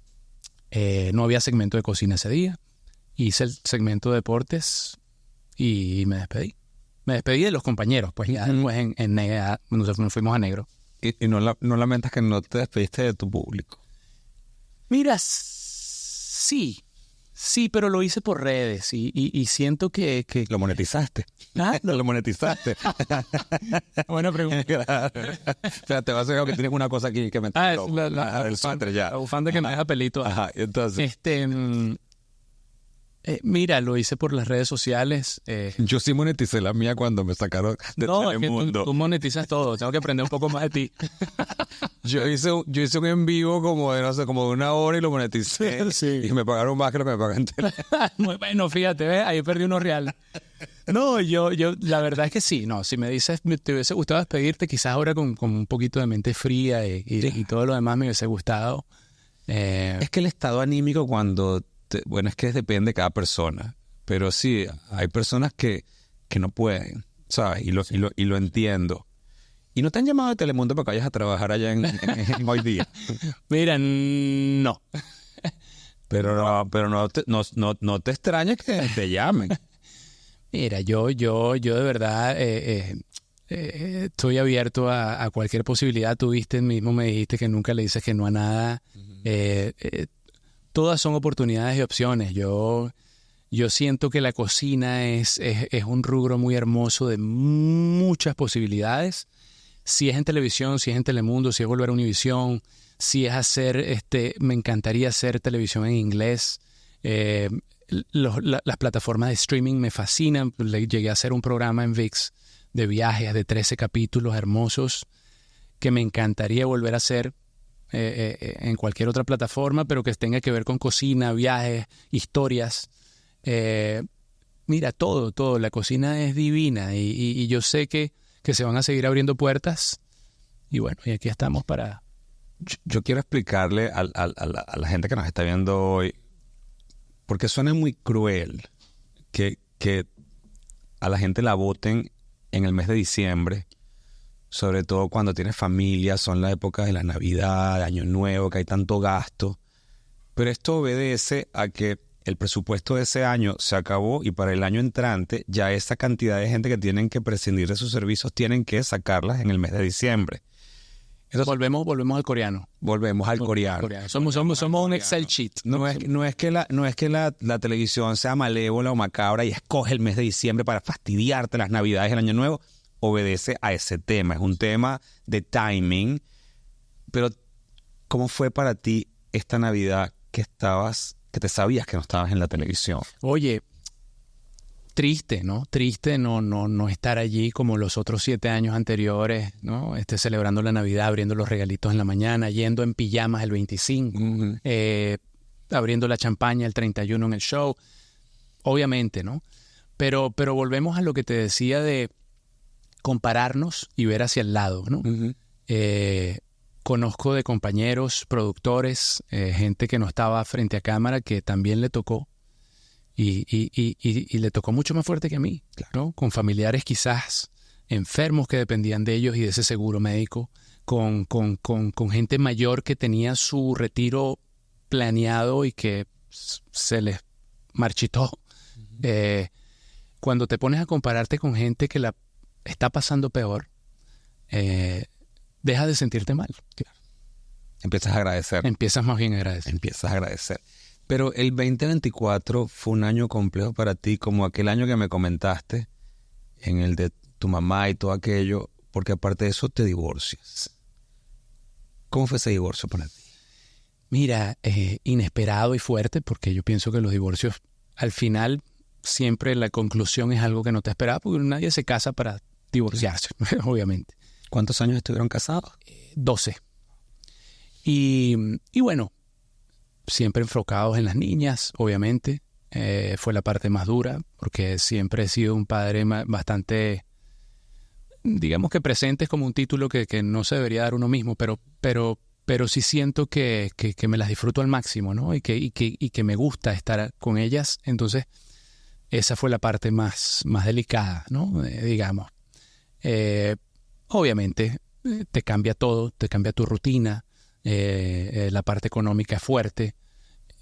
No había segmento de cocina ese día. Hice el segmento de deportes y me despedí. Me despedí de los compañeros, pues ya después nos fuimos a negro. ¿Y no lamentas que no te despediste de tu público? Mira, Sí, pero lo hice por redes y siento que... ¿Lo monetizaste? ¿Ah? ¿Lo monetizaste? Buena pregunta. Claro. O sea, te vas a ver que tienes una cosa aquí que me... Es el suéter ya. La bufanda que me deja pelito. Ajá, entonces... Mira, lo hice por las redes sociales. Yo sí moneticé la mía cuando me sacaron de Telemundo. Tú monetizas todo. Tengo que aprender un poco más de ti. Yo hice un en vivo como de 1 hora y lo moneticé. Sí. Y me pagaron más que lo que me pagan en Telemundo. Muy bueno, fíjate, ¿ves? Ahí perdí unos reales. No, yo la verdad es que sí. No, si me dices, te hubiese gustado despedirte, quizás ahora con un poquito de mente fría y todo lo demás me hubiese gustado. Es que el estado anímico cuando... Bueno, es que depende de cada persona. Pero sí, hay personas que no pueden, ¿sabes? Y lo entiendo. ¿Y no te han llamado de Telemundo para que vayas a trabajar allá en Hoy Día? Mira, no. Pero no te extrañes que te llamen. Mira, yo de verdad estoy abierto a cualquier posibilidad. Tú mismo me dijiste que nunca le dices que no a nada. todas son oportunidades y opciones. Yo siento que la cocina es un rubro muy hermoso de muchas posibilidades. Si es en televisión, si es en Telemundo, si es volver a Univisión, si es hacer, me encantaría hacer televisión en inglés. Las plataformas de streaming me fascinan. Llegué a hacer un programa en ViX de viajes de 13 capítulos hermosos que me encantaría volver a hacer en cualquier otra plataforma, pero que tenga que ver con cocina, viajes, historias. Mira, todo. La cocina es divina y yo sé que se van a seguir abriendo puertas. Y bueno, y aquí estamos para... Yo quiero explicarle a la gente que nos está viendo hoy, porque suena muy cruel que a la gente la voten en el mes de diciembre, sobre todo cuando tienes familia, son las épocas de la Navidad, de Año Nuevo, que hay tanto gasto. Pero esto obedece a que el presupuesto de ese año se acabó y para el año entrante ya esa cantidad de gente que tienen que prescindir de sus servicios tienen que sacarlas en el mes de diciembre. Entonces, volvemos al coreano. Volvemos al coreano. Somos un Excel sheet. No es que la televisión sea malévola o macabra y escoge el mes de diciembre para fastidiarte las Navidades y el Año Nuevo. Obedece a ese tema. Es un tema de timing. Pero, ¿cómo fue para ti esta Navidad que te sabías que no estabas en la televisión? Oye, triste, ¿no? Triste no estar allí como los otros 7 años anteriores, ¿no? Celebrando la Navidad, abriendo los regalitos en la mañana, yendo en pijamas el 25, abriendo la champaña el 31 en el show. Obviamente, ¿no? Pero volvemos a lo que te decía de compararnos y ver hacia el lado, ¿no? Conozco de compañeros, productores, gente que no estaba frente a cámara que también le tocó. Y le tocó mucho más fuerte que a mí, ¿no? Con familiares quizás enfermos que dependían de ellos y de ese seguro médico, con gente mayor que tenía su retiro planeado y que se les marchitó. Cuando te pones a compararte con gente que la está pasando peor, dejas de sentirte mal. Claro. Empiezas a agradecer. Empiezas más bien a agradecer. Empiezas a agradecer. Pero el 2024 fue un año complejo para ti, como aquel año que me comentaste, en el de tu mamá y todo aquello, porque aparte de eso te divorcias. ¿Cómo fue ese divorcio para ti? Mira, inesperado y fuerte, porque yo pienso que los divorcios, al final, siempre la conclusión es algo que no te esperaba, porque nadie se casa para divorciarse, obviamente. ¿Cuántos años estuvieron casados? 12. Y bueno, siempre enfocados en las niñas, obviamente. Fue la parte más dura, porque siempre he sido un padre bastante, digamos que presente, es como un título que no se debería dar uno mismo, pero sí siento que me las disfruto al máximo, ¿no? Y que me gusta estar con ellas. Entonces, esa fue la parte más delicada, ¿no? Digamos. Obviamente, te cambia todo, te cambia tu rutina. La parte económica es fuerte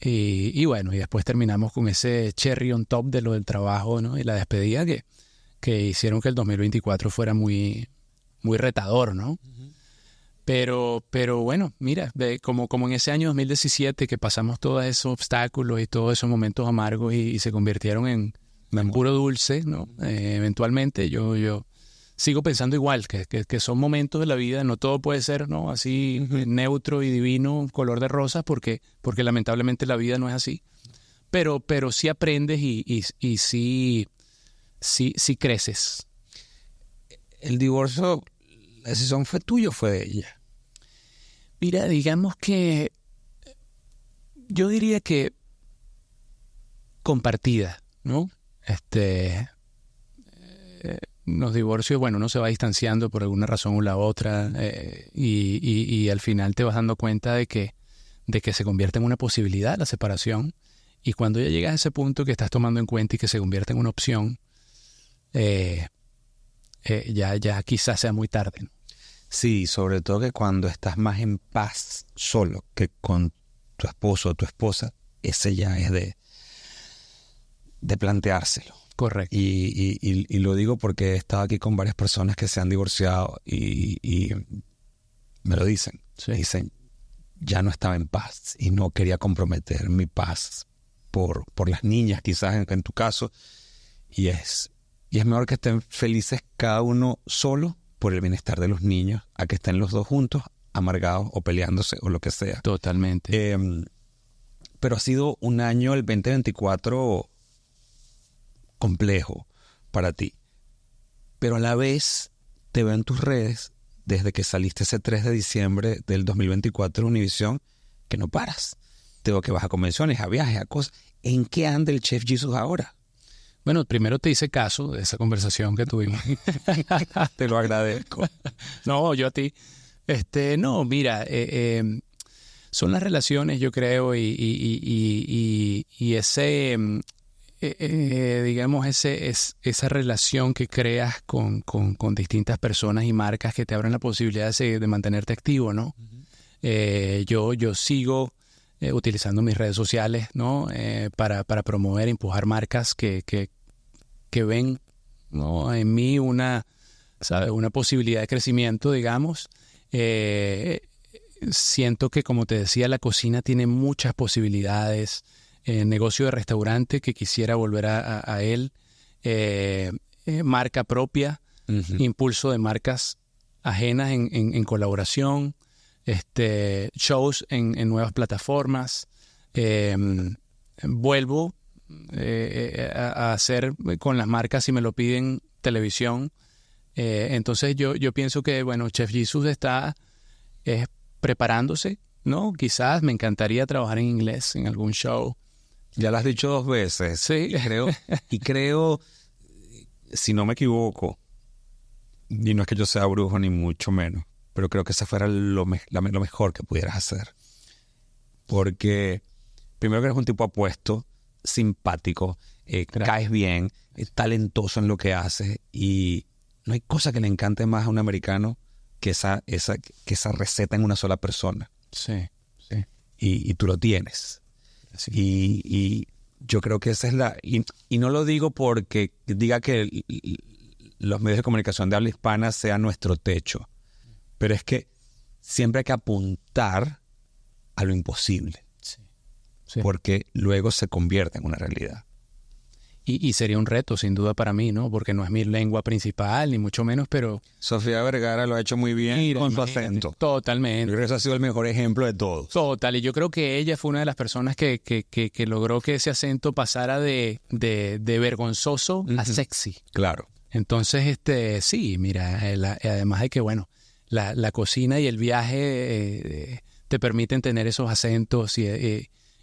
y bueno, y después terminamos con ese cherry on top de lo del trabajo, ¿no? Y la despedida que hicieron que el 2024 fuera muy, muy retador, ¿no? Uh-huh. Pero bueno, mira, como en ese año 2017 que pasamos todos esos obstáculos y todos esos momentos amargos y se convirtieron en puro dulce, ¿no? Eventualmente yo sigo pensando igual, que son momentos de la vida, no todo puede ser, ¿no? Así neutro y divino, color de rosas, porque lamentablemente la vida no es así. Pero sí aprendes y sí creces. ¿El divorcio, la decisión fue tuya o fue de ella? Mira, digamos que yo diría que compartida, ¿no? Los divorcios, bueno, uno se va distanciando por alguna razón o la otra y al final te vas dando cuenta de que se convierte en una posibilidad la separación, y cuando ya llegas a ese punto que estás tomando en cuenta y que se convierte en una opción, ya quizás sea muy tarde, ¿no? Sí, sobre todo que cuando estás más en paz solo que con tu esposo o tu esposa, ese ya es de planteárselo. Correcto. Y lo digo porque he estado aquí con varias personas que se han divorciado y me lo dicen. Sí. Me dicen, ya no estaba en paz y no quería comprometer mi paz por las niñas, quizás en tu caso. Y es mejor que estén felices cada uno solo por el bienestar de los niños, a que estén los dos juntos, amargados o peleándose o lo que sea. Totalmente. Pero ha sido un año, el 2024, complejo para ti. Pero a la vez te veo en tus redes, desde que saliste ese 3 de diciembre del 2024 en Univision, que no paras. Te veo que vas a convenciones, a viajes, a cosas. ¿En qué anda el Chef Jesus ahora? Bueno, primero te hice caso de esa conversación que tuvimos. Te lo agradezco. No, yo a ti. No, mira, son las relaciones, yo creo, y ese, digamos, esa relación que creas con distintas personas y marcas que te abren la posibilidad de mantenerte activo, ¿no? Uh-huh. Yo sigo utilizando mis redes sociales, ¿no? Para promover, empujar marcas que ven, ¿no? En mí una posibilidad de crecimiento, digamos. Siento que, como te decía, la cocina tiene muchas posibilidades. Negocio de restaurante que quisiera volver a él. Marca propia. Uh-huh. Impulso de marcas ajenas en colaboración. Shows en nuevas plataformas. Vuelvo a hacer con las marcas, si me lo piden, televisión. Entonces yo pienso que, bueno, Chef Jesus está preparándose, ¿no? Quizás me encantaría trabajar en inglés en algún show. Ya lo has dicho 2 veces. Sí. Creo, si no me equivoco, y no es que yo sea brujo ni mucho menos, pero creo que ese fuera lo mejor que pudieras hacer. Porque primero que eres un tipo apuesto, simpático, caes bien, talentoso en lo que haces, y no hay cosa que le encante más a un americano que esa receta en una sola persona. Sí, sí. Y tú lo tienes. Sí. Y yo creo que esa es la... Y no lo digo porque diga que los medios de comunicación de habla hispana sean nuestro techo, pero es que siempre hay que apuntar a lo imposible. Sí. Sí. Porque luego se convierte en una realidad. Y sería un reto, sin duda, para mí, ¿no? Porque no es mi lengua principal, ni mucho menos, pero... Sofía Vergara lo ha hecho muy bien con su acento. Totalmente. Yo creo que ese ha sido el mejor ejemplo de todos. Total, y yo creo que ella fue una de las personas que logró que ese acento pasara de vergonzoso a sexy. Claro. Entonces, sí, mira, además de que, bueno, la cocina y el viaje te permiten tener esos acentos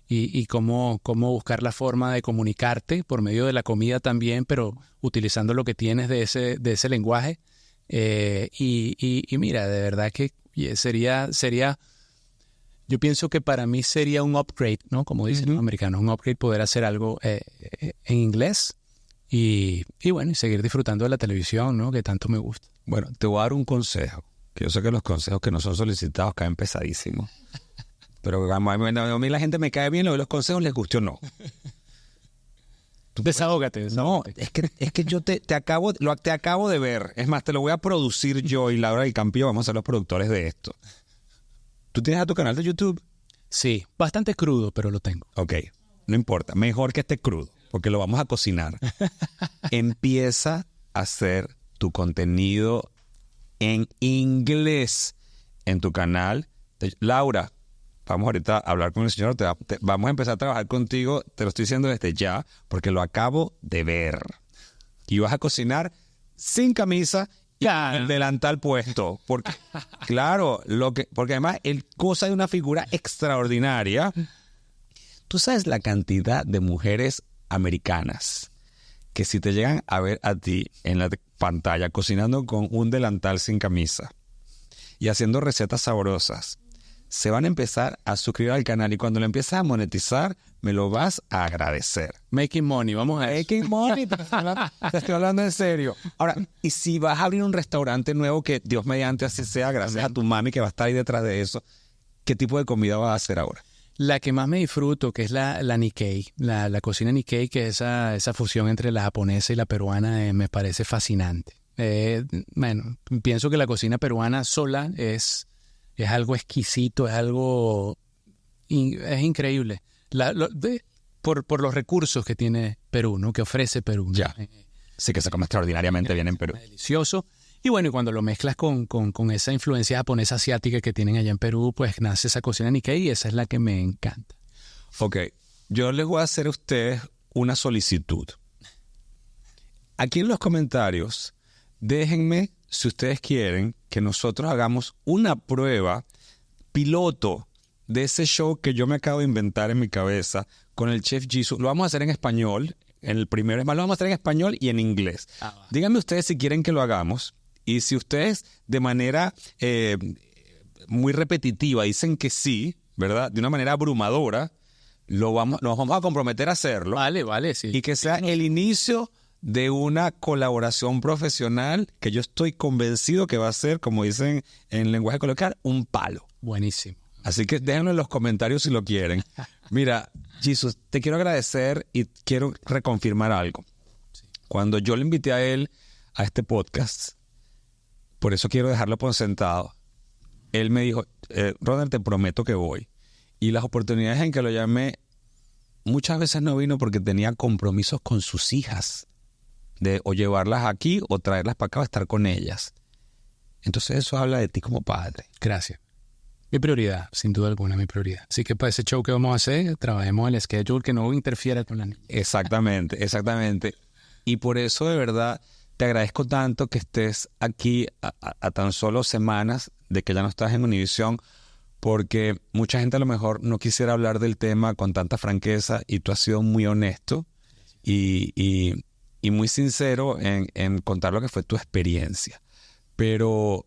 y cómo buscar la forma de comunicarte por medio de la comida también, pero utilizando lo que tienes de ese lenguaje. Y mira, de verdad que sería, yo pienso que para mí sería un upgrade, ¿no? Como dicen los americanos, un upgrade poder hacer algo en inglés y bueno, y seguir disfrutando de la televisión, ¿no? Que tanto me gusta. Bueno, te voy a dar un consejo, que yo sé que los consejos que no son solicitados caen pesadísimos. Pero a mí la gente me cae bien, lo de los consejos les guste o no. Desahógate. No, es que yo te acabo de ver. Es más, te lo voy a producir yo y Laura del Campillo vamos a ser los productores de esto. ¿Tú tienes a tu canal de YouTube? Sí, bastante crudo, pero lo tengo. Ok, no importa. Mejor que esté crudo, porque lo vamos a cocinar. Empieza a hacer tu contenido en inglés en tu canal. Laura, vamos ahorita a hablar con el señor, vamos a empezar a trabajar contigo, te lo estoy diciendo desde ya, porque lo acabo de ver. Y vas a cocinar sin camisa y el delantal puesto. Porque, claro, porque además él goza de una figura extraordinaria. Tú sabes la cantidad de mujeres americanas que si te llegan a ver a ti en la pantalla cocinando con un delantal sin camisa y haciendo recetas sabrosas, se van a empezar a suscribir al canal y cuando lo empieces a monetizar, me lo vas a agradecer. Making money, vamos a Making money, te estoy hablando en serio. Ahora, y si vas a abrir un restaurante nuevo, que Dios mediante así sea, gracias a tu mami que va a estar ahí detrás de eso, ¿qué tipo de comida vas a hacer ahora? La que más me disfruto, que es la Nikkei, la cocina Nikkei, que es esa fusión entre la japonesa y la peruana, me parece fascinante. Bueno, pienso que la cocina peruana sola es es algo exquisito, es algo... es increíble. Por los recursos que tiene Perú, ¿no? Que ofrece Perú, ¿no? Ya. Sí, que se come extraordinariamente bien en Perú. Es delicioso. Y bueno, y cuando lo mezclas con esa influencia japonesa asiática que tienen allá en Perú, pues nace esa cocina Nikkei y esa es la que me encanta. Ok, yo les voy a hacer a ustedes una solicitud. Aquí en los comentarios, déjenme, si ustedes quieren, que nosotros hagamos una prueba piloto de ese show que yo me acabo de inventar en mi cabeza con el chef Jisoo. Lo vamos a hacer en español. En el primero, es más, lo vamos a hacer en español y en inglés. Díganme ustedes si quieren que lo hagamos. Y si ustedes de manera muy repetitiva dicen que sí, ¿verdad? De una manera abrumadora, nos vamos a comprometer a hacerlo. Vale, sí. Y que sea el inicio de una colaboración profesional que yo estoy convencido que va a ser, como dicen en lenguaje coloquial, un palo. Buenísimo. Así que déjenlo en los comentarios si lo quieren. Mira, Jisoo, te quiero agradecer y quiero reconfirmar algo. Sí. Cuando yo le invité a él a este podcast, por eso quiero dejarlo por sentado, él me dijo, Rodner, te prometo que voy. Y las oportunidades en que lo llamé, muchas veces no vino porque tenía compromisos con sus hijas, de o llevarlas aquí o traerlas para acá o estar con ellas. Entonces eso habla de ti como padre. Gracias. Mi prioridad, sin duda alguna, mi prioridad. Así que para ese show que vamos a hacer, trabajemos el schedule que no interfiera con la niña. Exactamente. Y por eso, de verdad, te agradezco tanto que estés aquí a tan solo semanas de que ya no estás en Univision, porque mucha gente a lo mejor no quisiera hablar del tema con tanta franqueza y tú has sido muy honesto y muy sincero en contar lo que fue tu experiencia. Pero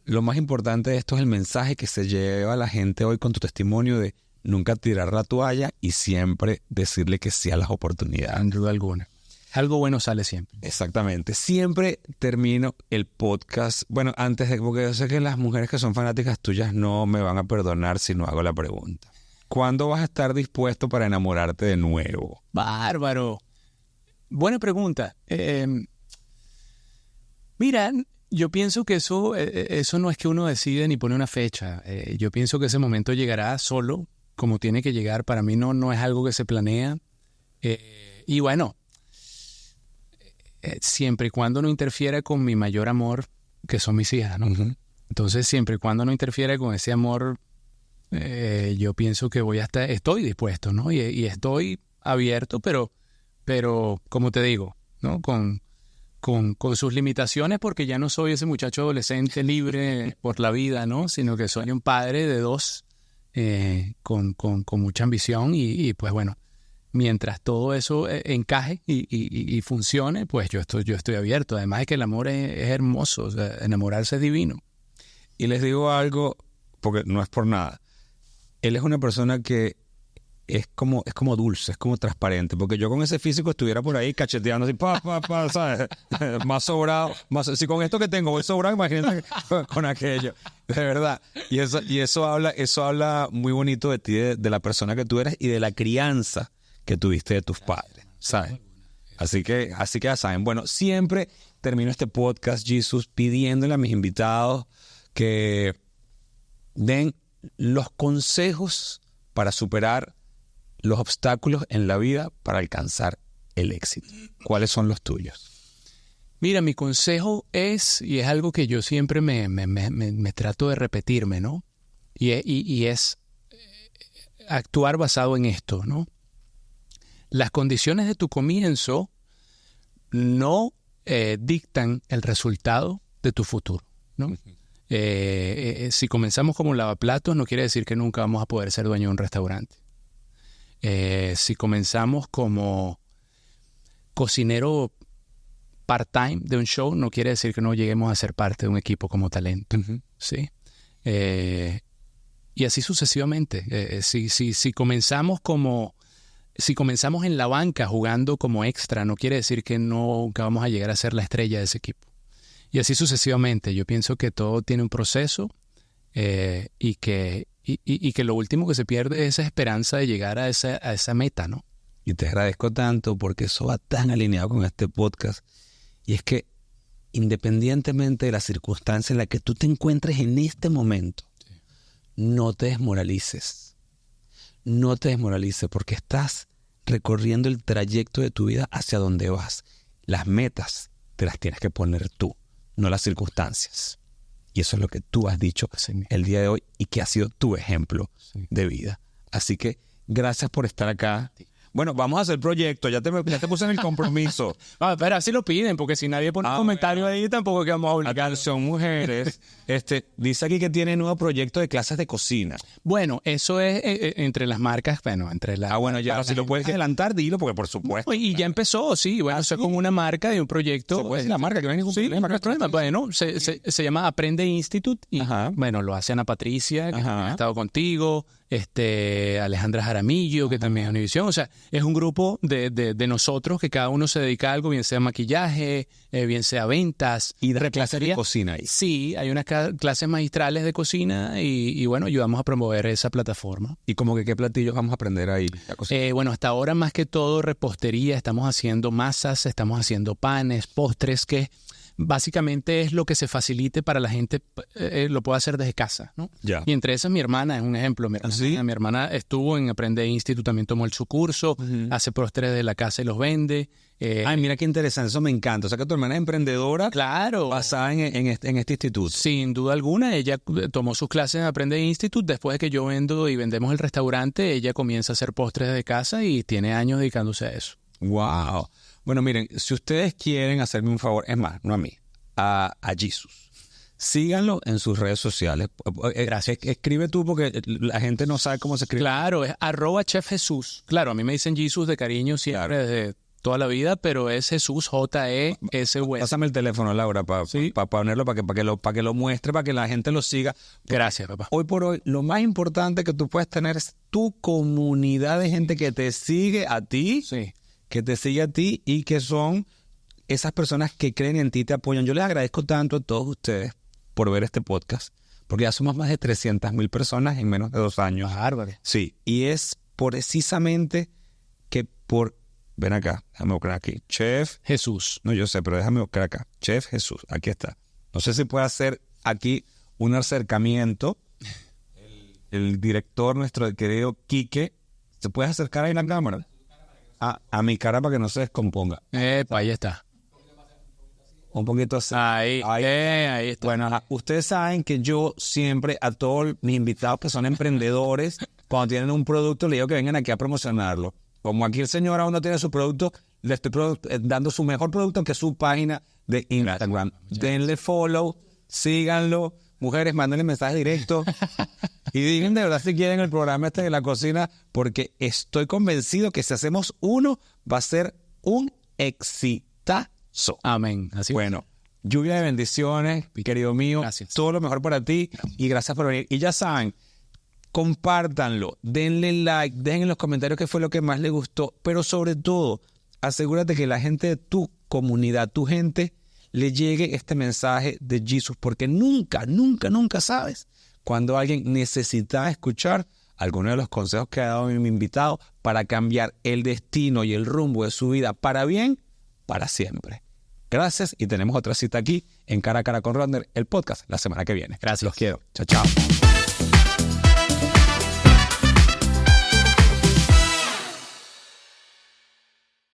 lo más importante de esto es el mensaje que se lleva a la gente hoy con tu testimonio de nunca tirar la toalla y siempre decirle que sí a las oportunidades. Sin duda alguna. Algo bueno sale siempre. Exactamente. Siempre termino el podcast. Bueno, porque yo sé que las mujeres que son fanáticas tuyas no me van a perdonar si no hago la pregunta. ¿Cuándo vas a estar dispuesto para enamorarte de nuevo? Bárbaro. Buena pregunta. Mira, yo pienso que eso no es que uno decide ni pone una fecha. Yo pienso que ese momento llegará solo, como tiene que llegar. Para mí no es algo que se planea. Y bueno, siempre y cuando no interfiera con mi mayor amor, que son mis hijas, ¿no? Uh-huh. Entonces, siempre y cuando no interfiera con ese amor, yo pienso que estoy dispuesto, ¿no? Y estoy abierto, pero como te digo, ¿no? Con sus limitaciones, porque ya no soy ese muchacho adolescente libre por la vida, ¿no? Sino que soy un padre de dos con mucha ambición y pues bueno, mientras todo eso encaje y funcione, pues yo estoy abierto. Además es que el amor es hermoso, o sea, enamorarse es divino. Y les digo algo, porque no es por nada. Él es una persona que es como dulce, es como transparente. Porque yo con ese físico estuviera por ahí cacheteando así, ¿sabes? Más sobrado. Si con esto que tengo voy sobrado, imagínate con aquello. De verdad. Y eso habla muy bonito de ti, de la persona que tú eres y de la crianza que tuviste de tus padres, ¿sabes? Así que ya saben. Bueno, siempre termino este podcast, Jisoo, pidiéndole a mis invitados que den los consejos para superar los obstáculos en la vida para alcanzar el éxito. ¿Cuáles son los tuyos? Mira, mi consejo es, y es algo que yo siempre me trato de repetirme, ¿no? Y es actuar basado en esto, ¿no? Las condiciones de tu comienzo no dictan el resultado de tu futuro, ¿no? Si comenzamos como lavaplatos, no quiere decir que nunca vamos a poder ser dueño de un restaurante. Si comenzamos como cocinero part-time de un show, no quiere decir que no lleguemos a ser parte de un equipo como talento. Uh-huh. ¿Sí? Y así sucesivamente. Si comenzamos en la banca jugando como extra, no quiere decir que nunca vamos a llegar a ser la estrella de ese equipo. Y así sucesivamente. Yo pienso que todo tiene un proceso y que lo último que se pierde es esa esperanza de llegar a esa meta, ¿no? Y te agradezco tanto porque eso va tan alineado con este podcast. Y es que independientemente de la circunstancia en la que tú te encuentres en este momento, no te desmoralices. No te desmoralices porque estás recorriendo el trayecto de tu vida hacia donde vas. Las metas te las tienes que poner tú, no las circunstancias. Y eso es lo que tú has dicho el día de hoy y que ha sido tu ejemplo de vida. Así que gracias por estar acá. Bueno, vamos a hacer proyecto. Ya te puse en el compromiso. Pero así lo piden, porque si nadie pone un comentario ahí, tampoco que vamos a obligar. Atención, mujeres. Dice aquí que tiene nuevo proyecto de clases de cocina. Bueno, eso es entre las marcas, entre las... Bueno, ya, si lo puedes adelantar, dilo, porque por supuesto. Y ya empezó, sí. Bueno, eso es con una marca de un proyecto. Se puede decir la marca, que no hay ningún problema. No hay problema. Bueno, se llama Aprende Institute y, bueno, lo hace Ana Patricia, que ha estado contigo, Alejandra Jaramillo, que también es Univisión. O sea, es un grupo de nosotros que cada uno se dedica a algo, bien sea maquillaje, bien sea ventas. Y de clases de cocina ahí. Sí, hay unas clases magistrales de cocina y bueno, ayudamos a promover esa plataforma. ¿Y como que qué platillos vamos a aprender ahí? Bueno, hasta ahora más que todo repostería, estamos haciendo masas, estamos haciendo panes, postres, que básicamente es lo que se facilite para la gente, lo puede hacer desde casa, ¿no? Ya. Y entre esas mi hermana es un ejemplo. Mi hermana estuvo en Aprende Institute, también tomó su curso, hace postres de la casa y los vende. Ay, mira qué interesante, eso me encanta. O sea que tu hermana es emprendedora. Claro. Basada en este instituto. Sin duda alguna, ella tomó sus clases en Aprende Institute. Después de que yo vendo y vendemos el restaurante, ella comienza a hacer postres de casa y tiene años dedicándose a eso. Wow. Bueno, miren, si ustedes quieren hacerme un favor, es más, no a mí, a Jesus. Síganlo en sus redes sociales. Gracias. Escribe tú porque la gente no sabe cómo se escribe. Claro, es @chefjesus. Claro, a mí me dicen Jesus de cariño siempre desde toda la vida, pero es Jesús, J-E-S-U-S. Pásame el teléfono, Laura, para ponerlo, para que lo muestre, para que la gente lo siga. Gracias, papá. Hoy por hoy, lo más importante que tú puedes tener es tu comunidad de gente que te sigue a ti. Sí. Que te sigue a ti y que son esas personas que creen en ti y te apoyan. Yo les agradezco tanto a todos ustedes por ver este podcast, porque ya somos más de 300,000 personas en menos de 2 años. Bárbaro. Sí, y es precisamente que ven acá, déjame buscar aquí. Chef Jesús. No, yo sé, pero déjame buscar acá. Chef Jesús, aquí está. No sé si puede hacer aquí un acercamiento. El director, nuestro querido Quique, ¿se puede acercar ahí en la cámara? A mi cara para que no se descomponga. Ahí está. Un poquito así. Ahí está. Bueno, ustedes saben que yo siempre a todos mis invitados que son emprendedores, cuando tienen un producto, les digo que vengan aquí a promocionarlo. Como aquí el señor aún no tiene su producto, le estoy dando su mejor producto, que es su página de Instagram. Denle follow, síganlo. Mujeres, mándenle mensajes directos y digan de verdad si quieren el programa de la cocina, porque estoy convencido que si hacemos uno va a ser un exitazo. Amén. Así bueno, lluvia de bendiciones, mi querido mío. Gracias. Todo lo mejor para ti y gracias por venir. Y ya saben, compártanlo, denle like, dejen en los comentarios qué fue lo que más les gustó, pero sobre todo, asegúrate que la gente de tu comunidad, tu gente, le llegue este mensaje de Jesus, porque nunca sabes cuando alguien necesita escuchar alguno de los consejos que ha dado mi invitado para cambiar el destino y el rumbo de su vida para bien, para siempre. Gracias y tenemos otra cita aquí en Cara a Cara con Rodner, el podcast, la semana que viene. Gracias. Los quiero. Chao, chao.